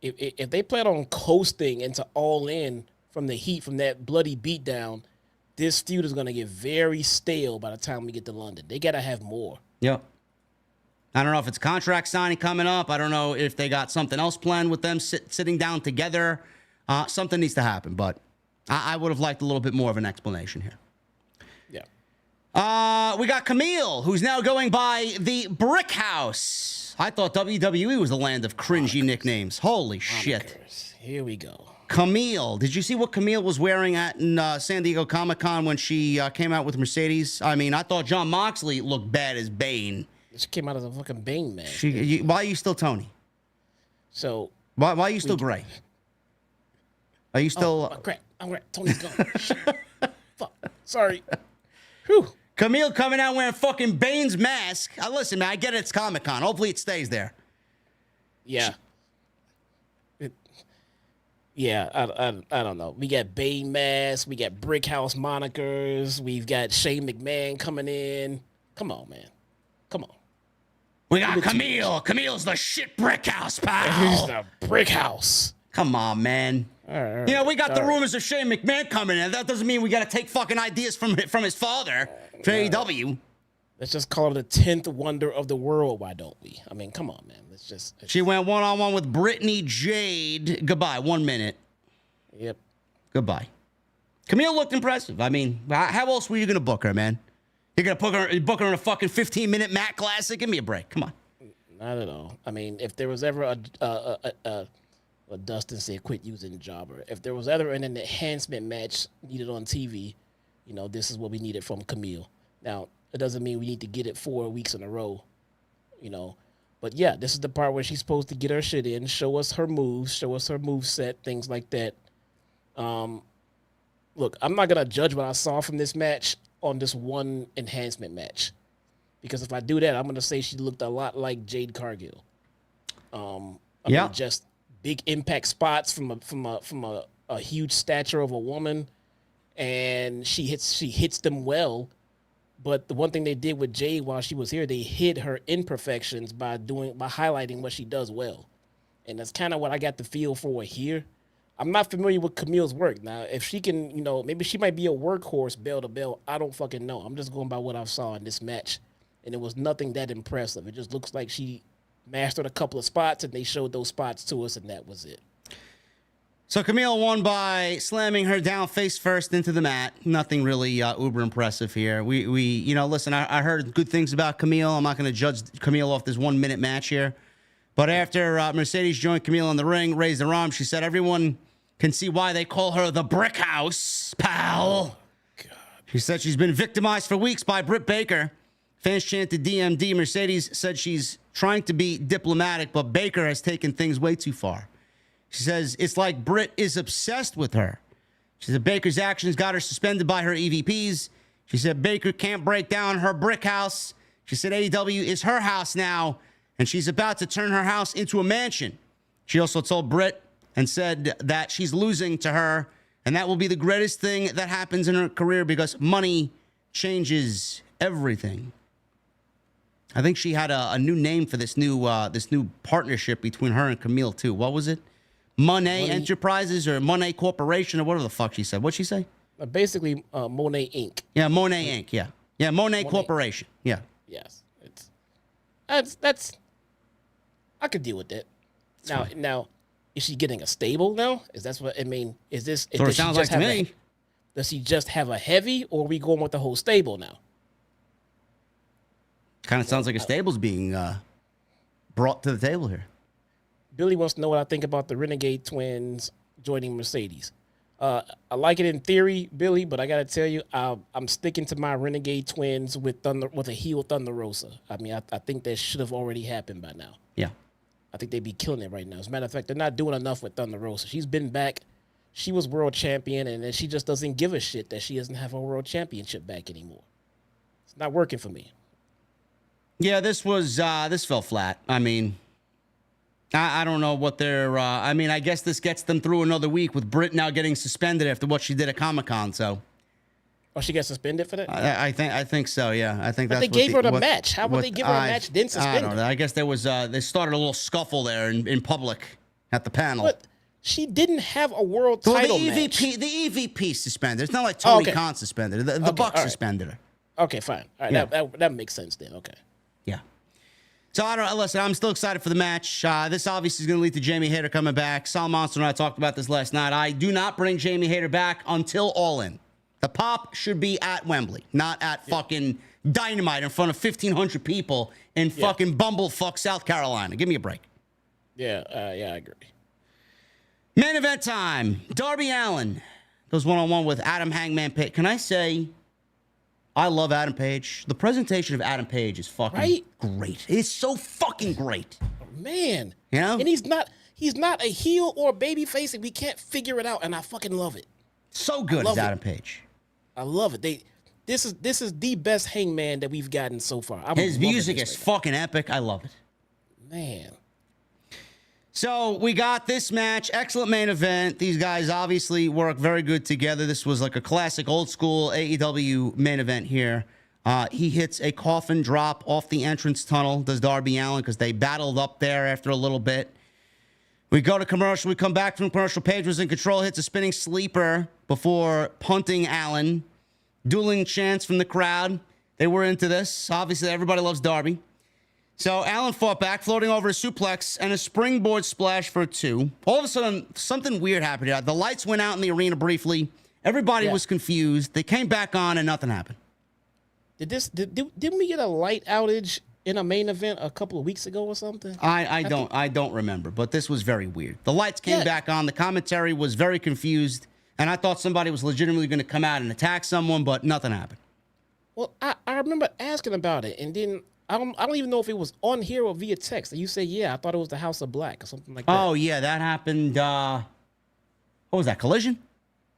If they plan on coasting into All In from the heat, from that bloody beatdown, this feud is going to get very stale by the time we get to London. They got to have more. Yep. I don't know if it's contract signing coming up. I don't know if they got something else planned with them sitting down together. Something needs to happen, but I would have liked a little bit more of an explanation here. Yeah. We got Camille, who's now going by the Brick House. I thought WWE was the land of cringy nicknames. Holy shit. Here we go. Camille. Did you see what Camille was wearing at San Diego Comic-Con when she came out with Mercedes? I mean, I thought Jon Moxley looked bad as Bane. She came out as a fucking Bane man. Why are you still Tony? So why are you still Gray? Are you still? I'm Gray. Tony's gone. Fuck. Sorry. Whew. Camille coming out wearing fucking Bane's mask. Listen, man, I get it. It's Comic-Con. Hopefully it stays there. Yeah. I don't know. We got Bane mask. We got Brick House monikers. We've got Shane McMahon coming in. Come on, man. Come on. We got Camille. Camille's the shit Brick House, pal. He's the Brick House. Come on, man. All right, you know, we got the rumors of Shane McMahon coming in. That doesn't mean we got to take fucking ideas from his father, for AEW. Let's just call it a 10th wonder of the world. Why don't we? I mean, come on, man. She went one-on-one with Brittany Jade. Goodbye. 1 minute. Yep. Goodbye. Camille looked impressive. I mean, how else were you going to book her, man? You're going to book her in a fucking 15-minute Matt Classic? Give me a break. Come on. Not at all. I mean, if there was ever a Dustin said, quit using jobber. If there was ever an enhancement match needed on TV, you know, this is what we needed from Camille. Now, it doesn't mean we need to get it 4 weeks in a row, you know. But, yeah, this is the part where she's supposed to get her shit in, show us her moves, show us her moveset, things like that. Look, I'm not going to judge what I saw from this match on this one enhancement match. Because if I do that, I'm going to say she looked a lot like Jade Cargill. I mean, just big impact spots from a huge stature of a woman, and she hits them well. But the one thing they did with Jade while she was here, they hid her imperfections by highlighting what she does well, and that's kind of what I got the feel for here. I'm not familiar with Camille's work. Now, if she can, you know, maybe she might be a workhorse bell to bell. I don't fucking know. I'm just going by what I saw in this match, and it was nothing that impressive. It just looks like she mastered a couple of spots, and they showed those spots to us, and that was it. So Camille won by slamming her down face first into the mat. Nothing really uber impressive here. We you know, listen, I heard good things about Camille. I'm not going to judge Camille off this 1 minute match here. But after Mercedes joined Camille in the ring, raised her arm, she said everyone can see why they call her the Brick House, pal. God. She said she's been victimized for weeks by Britt Baker. Fans chanted DMD. Mercedes said she's trying to be diplomatic, but Baker has taken things way too far. She says it's like Britt is obsessed with her. She said Baker's actions got her suspended by her EVPs. She said Baker can't break down her brick house. She said AEW is her house now, and she's about to turn her house into a mansion. She also told Britt and said that she's losing to her, and that will be the greatest thing that happens in her career because money changes everything. I think she had a new name for this new partnership between her and Camille too. What was it? Monee Enterprises or Monee Corporation or whatever the fuck she said. What'd she say? Basically, Monee Inc. Yeah, Monee Inc. Yeah, Monee Corporation. Yeah. Yes, that's. I could deal with that. Now, is she getting a stable now? Is that's what I mean? Is this? So it sounds like to me. Does he just have a heavy, or are we going with the whole stable now? Kind of sounds like a stable's being brought to the table here. Billy wants to know what I think about the Renegade Twins joining Mercedes. I like it in theory, Billy, but I got to tell you, I'm sticking to my Renegade Twins with a heel Thunder Rosa. I mean, I think that should have already happened by now. Yeah. I think they'd be killing it right now. As a matter of fact, they're not doing enough with Thunder Rosa. She's been back. She was world champion, and then she just doesn't give a shit that she doesn't have her world championship back anymore. It's not working for me. Yeah, this fell flat. I mean, I don't know what they're. I mean, I guess this gets them through another week with Brit now getting suspended after what she did at Comic-Con. So, oh, she got suspended for that? I think so. Yeah, I think but that's. They gave her the match. How would they give her a match then suspend her? I don't know. I guess there was. They started a little scuffle there in public at the panel. But she didn't have a world title match. The EVP suspended. It's not like Tony Khan suspended her. The Bucks suspended her. Okay, fine. All right, yeah. that makes sense then. Okay. Yeah. So I don't know. Listen, I'm still excited for the match. This obviously is going to lead to Jamie Hayter coming back. Sal Monster and I talked about this last night. I do not bring Jamie Hayter back until All In. The pop should be at Wembley, not at fucking Dynamite in front of 1,500 people in fucking Bumblefuck, South Carolina. Give me a break. Yeah, I agree. Main event time. Darby Allin goes one-on-one with Adam Hangman Page. Can I say, I love Adam Page. The presentation of Adam Page is fucking great. It's so fucking great. Man. You know? And he's not a heel or a baby face, and we can't figure it out, and I fucking love it. So good as Adam Page. I love it. This is the best Hangman that we've gotten so far. His music is fucking epic. I love it. Man. So we got this match. Excellent main event. These guys obviously work very good together. This was like a classic old school AEW main event here. He hits a coffin drop off the entrance tunnel, does Darby Allin, because they battled up there after a little bit. We go to commercial. We come back from commercial. Page was in control, hits a spinning sleeper before punting Allin. Dueling chants from the crowd. They were into this. Obviously, everybody loves Darby. So Allin fought back, floating over a suplex and a springboard splash for a 2. All of a sudden, something weird happened here. The lights went out in the arena briefly. Everybody was confused. They came back on and nothing happened. Didn't we get a light outage in a main event a couple of weeks ago or something? I don't remember, but this was very weird. The lights came back on. The commentary was very confused, and I thought somebody was legitimately going to come out and attack someone, but nothing happened. Well, I remember asking about it, and then I don't even know if it was on here or via text. And you say, yeah, I thought it was the House of Black or something like that. Oh, yeah, that happened. What was that, Collision?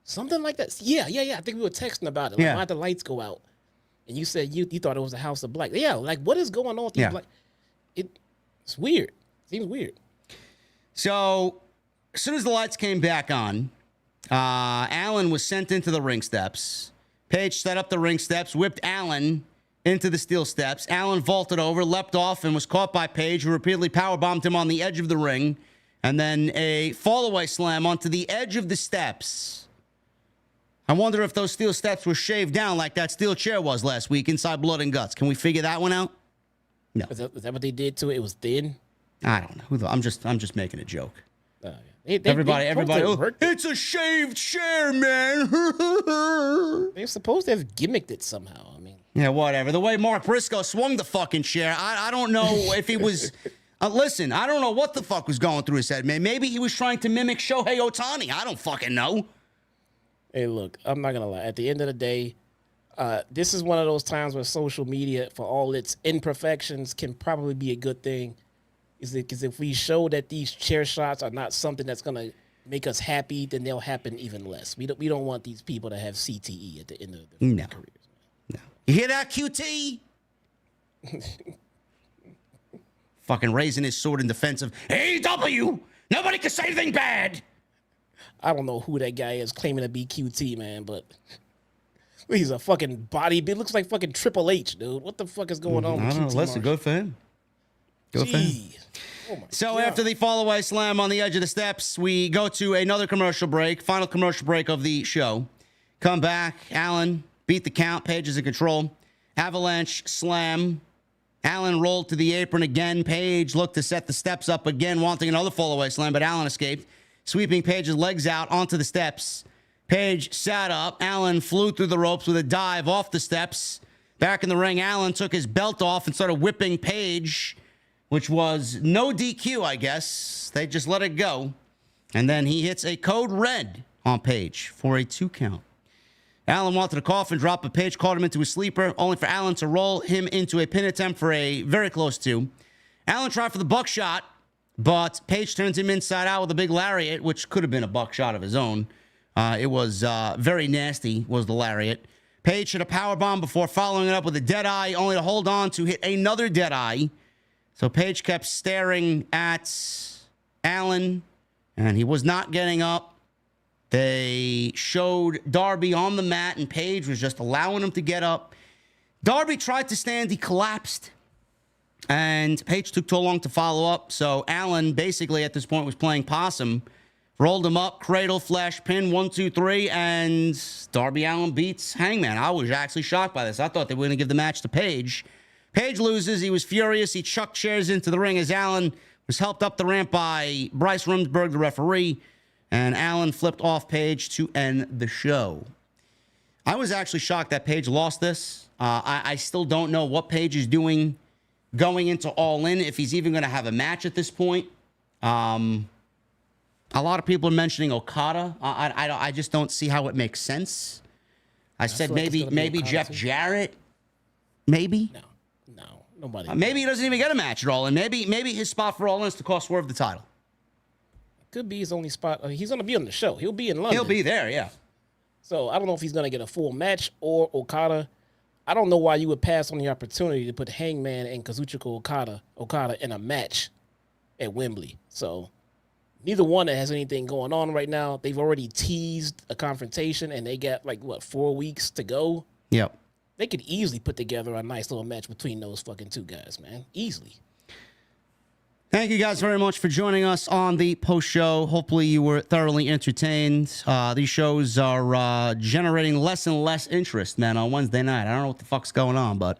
Something like that. Yeah. I think we were texting about it. Like, why'd the lights go out? And you said you thought it was the House of Black. Yeah, like, what is going on with these Black? It's weird. Seems weird. So, as soon as the lights came back on, Allin was sent into the ring steps. Page set up the ring steps, whipped Allin into the steel steps. Allin vaulted over, leapt off, and was caught by Page, who repeatedly powerbombed him on the edge of the ring. And then a fallaway slam onto the edge of the steps. I wonder if those steel steps were shaved down like that steel chair was last week inside Blood and Guts. Can we figure that one out? No. Is that what they did to it? It was thin? I don't know. I'm just making a joke. Everybody, it's a shaved chair, man. They're supposed to have gimmicked it somehow. I mean, yeah, whatever. The way Mark Briscoe swung the fucking chair, I don't know if he was. Listen, I don't know what the fuck was going through his head, man. Maybe he was trying to mimic Shohei Ohtani. I don't fucking know. Hey, look, I'm not gonna lie. At the end of the day, this is one of those times where social media, for all its imperfections, can probably be a good thing. Because if we show that these chair shots are not something that's gonna make us happy, then they'll happen even less. We don't want these people to have CTE at the end of their careers. No. You hear that, QT? Fucking raising his sword in defense of AEW. Nobody can say anything bad. I don't know who that guy is claiming to be QT, man, but he's a fucking body. It looks like fucking Triple H, dude. What the fuck is going on with QT? Listen, good for him. Good for him. So after the fallaway slam on the edge of the steps, we go to another commercial break, final commercial break of the show. Come back, Allin beat the count, Page is in control. Avalanche slam. Allin rolled to the apron again. Page looked to set the steps up again, wanting another fallaway slam, but Allin escaped, sweeping Page's legs out onto the steps. Page sat up. Allin flew through the ropes with a dive off the steps. Back in the ring, Allin took his belt off and started whipping Page, which was no DQ, I guess. They just let it go. And then he hits a code red on Page for a 2 count. Allin wanted a coffin drop, but Page caught him into a sleeper, only for Allin to roll him into a pin attempt for a very close 2. Allin tried for the buckshot, but Page turns him inside out with a big lariat, which could have been a buckshot of his own. It was very nasty, was the lariat. Page hit a powerbomb before following it up with a deadeye, only to hold on to hit another deadeye. So Page kept staring at Allin, and he was not getting up. They showed Darby on the mat, and Page was just allowing him to get up. Darby tried to stand. He collapsed, and Page took too long to follow up. So Allin basically at this point was playing possum. Rolled him up, cradle, flash, pin, 1, 2, 3, and Darby Allin beats Hangman. I was actually shocked by this. I thought they were going to give the match to Page. Page loses. He was furious. He chucked chairs into the ring as Allin was helped up the ramp by Bryce Rumsberg, the referee, and Allin flipped off Page to end the show. I was actually shocked that Paige lost this. I still don't know what Paige is doing going into All In, if he's even going to have a match at this point. A lot of people are mentioning Okada. I just don't see how it makes sense. I said maybe Jeff Jarrett. Maybe. No, nobody. Maybe he doesn't even get a match at All In. Maybe his spot for All In is to cost Swerve the title. Could be his only spot. He's going to be on the show. He'll be in London. He'll be there, yeah. So I don't know if he's going to get a full match or Okada. I don't know why you would pass on the opportunity to put Hangman and Kazuchika Okada in a match at Wembley. So neither one that has anything going on right now. They've already teased a confrontation, and they got 4 weeks to go. Yep. They could easily put together a nice little match between those fucking two guys, man. Easily. Thank you guys very much for joining us on the post show. Hopefully you were thoroughly entertained. These shows are generating less and less interest, man, on Wednesday night. I don't know what the fuck's going on, but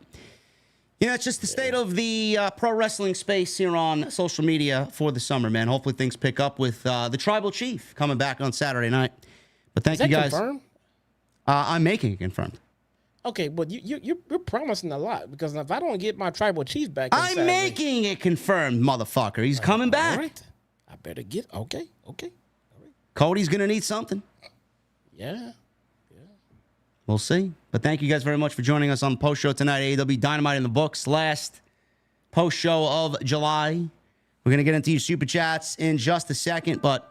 it's just the state of the pro wrestling space here on social media for the summer, man. Hopefully things pick up with the Tribal Chief coming back on Saturday night. But thank you guys. Confirmed? I'm making it confirmed. Okay, but you're promising a lot, because if I don't get my Tribal Chief back, I'm making it confirmed, motherfucker. He's coming back. All right. I better get. Okay. All right. Cody's gonna need something. Yeah. We'll see. But thank you guys very much for joining us on the post show tonight. AEW Dynamite in the books. Last post show of July. We're gonna get into your super chats in just a second, but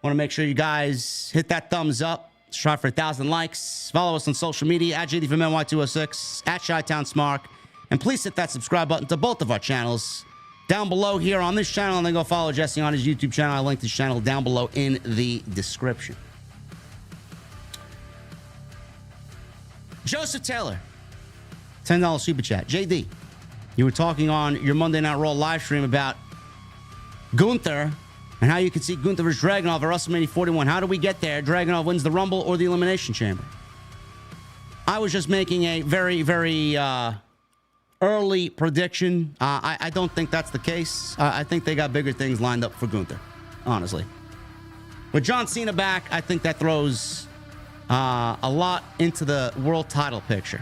want to make sure you guys hit that thumbs up. Let's try for 1,000 likes. Follow us on social media at JD from NY206, at Chi-Town Smark. And please hit that subscribe button to both of our channels down below here on this channel. And then go follow Jesse on his YouTube channel. I linked his channel down below in the description. Joseph Taylor, $10 super chat. JD, you were talking on your Monday Night Raw live stream about Gunther and how you can see Gunther vs. Dragunov at WrestleMania 41. How do we get there? Dragunov wins the Rumble or the Elimination Chamber? I was just making a very, very early prediction. I don't think that's the case. I think they got bigger things lined up for Gunther, honestly. With John Cena back, I think that throws a lot into the world title picture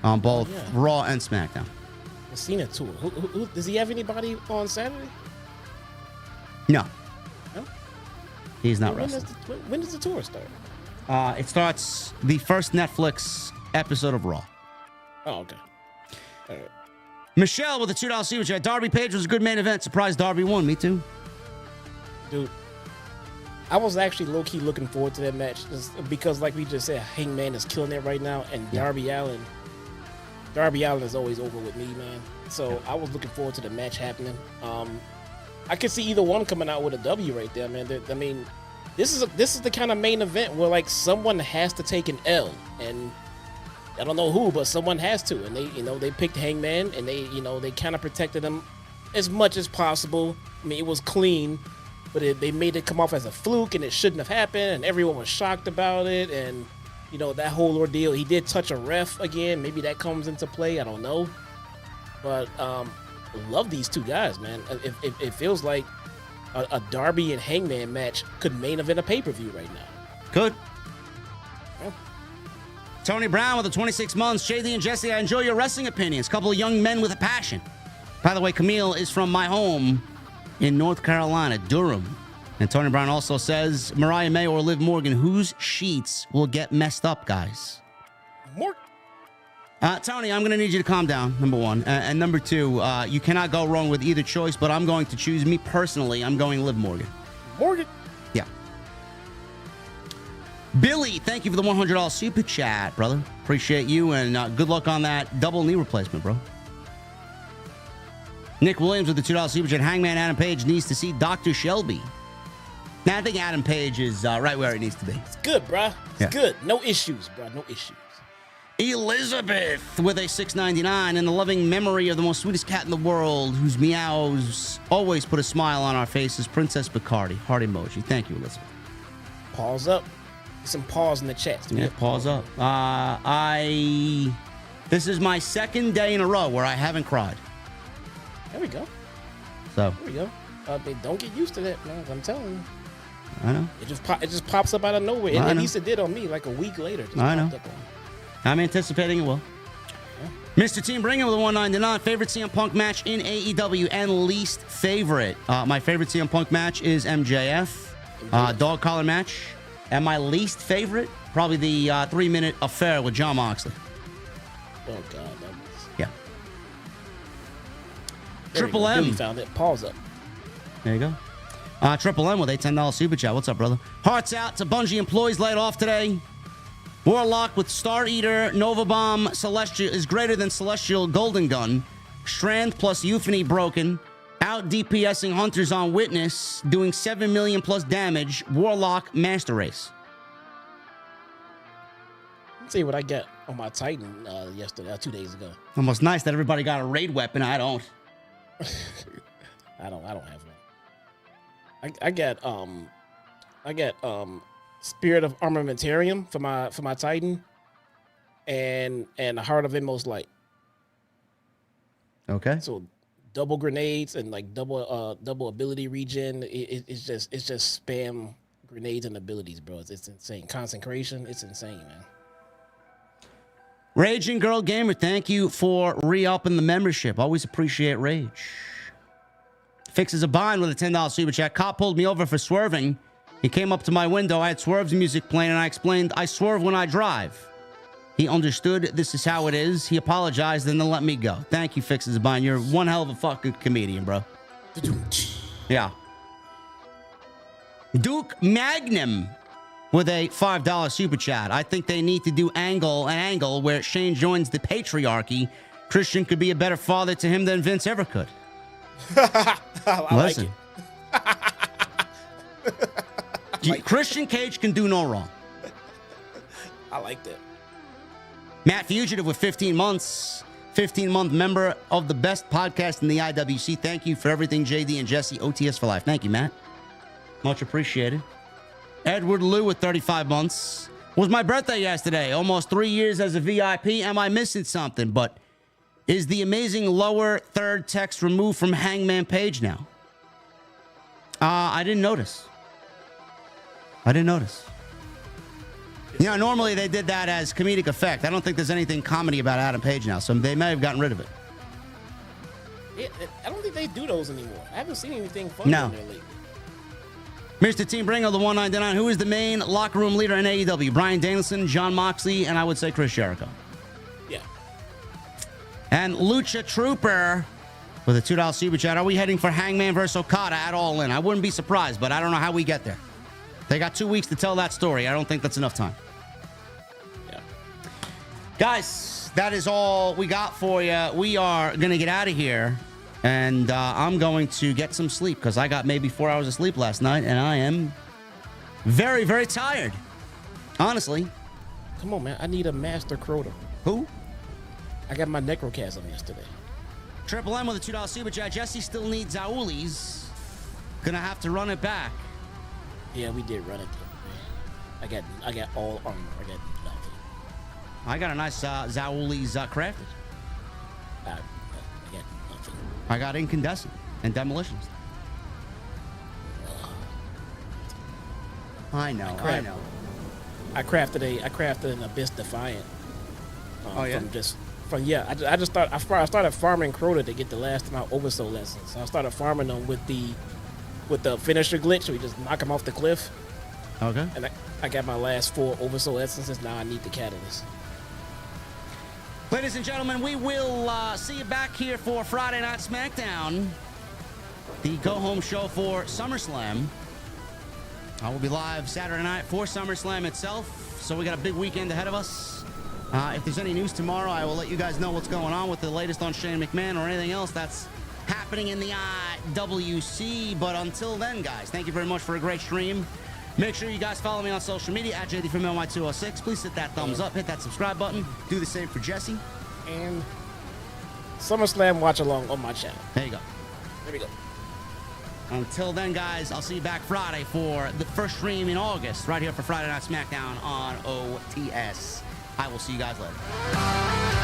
on both Raw and SmackDown. The Cena tour. Who, does he have anybody on Saturday? No. No? He's not wrestling. When does the tour start? It starts the first Netflix episode of Raw. Oh, okay. All right. Michelle with a $2 super chat. Darby Page was a good main event. Surprised Darby won. Me too. Dude, I was actually low-key looking forward to that match just because, like we just said, Hangman is killing it right now, and Darby Allin is always over with me, man. So I was looking forward to the match happening. I could see either one coming out with a W right there, man. I mean, this is the kind of main event where someone has to take an L, and I don't know who, but someone has to. And they picked Hangman, and they kind of protected him as much as possible. I mean, it was clean, but they made it come off as a fluke, and it shouldn't have happened, and everyone was shocked about it, and that whole ordeal. He did touch a ref again. Maybe that comes into play. I don't know, but love these two guys, man. It feels like a Darby and Hangman match could main event a pay-per-view right now. Good. Yeah. Tony Brown with the 26 months. JD and Jesse, I enjoy your wrestling opinions. Couple of young men with a passion. By the way, Camille is from my home in North Carolina, Durham. And Tony Brown also says, Mariah May or Liv Morgan, whose sheets will get messed up, guys? Tony, I'm going to need you to calm down, number one. And number two, you cannot go wrong with either choice, but I'm going to choose me personally. I'm going Liv Morgan. Morgan? Yeah. Billy, thank you for the $100 super chat, brother. Appreciate you, and good luck on that double knee replacement, bro. Nick Williams with the $2 super chat. Hangman Adam Page needs to see Dr. Shelby. Now, I think Adam Page is right where he needs to be. It's good, bruh. It's good. No issues, bruh. No issues. Elizabeth with a $6.99 in the loving memory of the most sweetest cat in the world, whose meows always put a smile on our faces, Princess Bacardi. Heart emoji. Thank you, Elizabeth. Pause up. Get some pause in the chat. Yeah, pause up. This is my second day in a row where I haven't cried. There we go. So there we go. Don't get used to that, man. I'm telling you. I know. It just pops up out of nowhere. And at least it did on me like a week later. Just I know. popped up on me. I'm anticipating it will. Mr. Team Bringer with a 199. Favorite CM Punk match in AEW and least favorite. My favorite CM Punk match is MJF. Dog collar match. And my least favorite, probably the 3-minute affair with Jon Moxley. Oh, God. That was... Yeah. Triple M. Billy found it. Pause up. There you go. Triple M with a $10 super chat. What's up, brother? Hearts out to Bungie employees laid off today. Warlock with Star Eater, Nova Bomb, Celestial is greater than Celestial Golden Gun. Strand plus Euphony broken. Out DPSing Hunters on Witness, doing 7 million plus damage. Warlock Master Race. Let's see what I got on my Titan yesterday, 2 days ago. Almost nice that everybody got a raid weapon. I don't. I don't have one. I got Spirit of Armamentarium for my Titan, and the Heart of Inmost Light. Okay. So double grenades and like double ability regen. It's just spam grenades and abilities, bro. It's insane. Consecration. It's insane, man. Raging Girl Gamer, thank you for re-upping the membership. Always appreciate Rage. Fixes a bind with a $10 super chat. Cop pulled me over for swerving. He came up to my window. I had Swerve's music playing, and I explained, I swerve when I drive. He understood this is how it is. He apologized and then let me go. Thank you, Fixes a bind. You're one hell of a fucking comedian, bro. Yeah. Duke Magnum with a $5 super chat. I think they need to do an angle where Shane joins the patriarchy. Christian could be a better father to him than Vince ever could. Listen. Christian Cage can do no wrong. I like that. Matt Fugitive with 15 months. 15-month member of the best podcast in the IWC. Thank you for everything, JD and Jesse. OTS for life. Thank you, Matt. Much appreciated. Edward Liu with 35 months. It was my birthday yesterday. Almost 3 years as a VIP. Am I missing something? But is the amazing lower third text removed from Hangman page now? I didn't notice. You know, normally they did that as comedic effect. I don't think there's anything comedy about Adam Page now, so they may have gotten rid of it. I don't think they do those anymore. I haven't seen anything funny in there lately. Mr. Team Bringer, the 199. Who is the main locker room leader in AEW? Bryan Danielson, Jon Moxley, and I would say Chris Jericho. Yeah. And Lucha Trooper with a $2 super chat. Are we heading for Hangman versus Okada at All In? I wouldn't be surprised, but I don't know how we get there. They got 2 weeks to tell that story. I don't think that's enough time. Yeah. Guys, that is all we got for you. We are going to get out of here, and I'm going to get some sleep because I got maybe 4 hours of sleep last night, and I am very, very tired. Honestly. Come on, man. I need a Master Crota. Who? I got my Necrochasm yesterday. Triple M with a $2 super chat. Jesse still needs Auli's. Gonna have to run it back. Yeah, we did run it. I got all armor. I got nothing. I got a nice Zauli's crafted. I got nothing. I got incandescent and demolitions. I know. I crafted an Abyss Defiant. Yeah. I started farming Crota to get the last of my Oversoul Essence. So I started farming them with the finisher glitch, so we just knock him off the cliff. Okay. And I got my last 4 Oversoul Essences. Now I need the Catalyst. Ladies and gentlemen, we will see you back here for Friday Night SmackDown, the go-home show for SummerSlam. I will be live Saturday night for SummerSlam itself, so we got a big weekend ahead of us. If there's any news tomorrow, I will let you guys know what's going on with the latest on Shane McMahon or anything else that's happening in the IWC. But until then, guys, thank you very much for a great stream. Make sure you guys follow me on social media at JD from NY206. Please hit that thumbs up, hit that subscribe button. Do the same for Jesse. And SummerSlam watch along on my channel. There you go. There we go. Until then, guys, I'll see you back Friday for the first stream in August, right here for Friday Night SmackDown on OTS. I will see you guys later.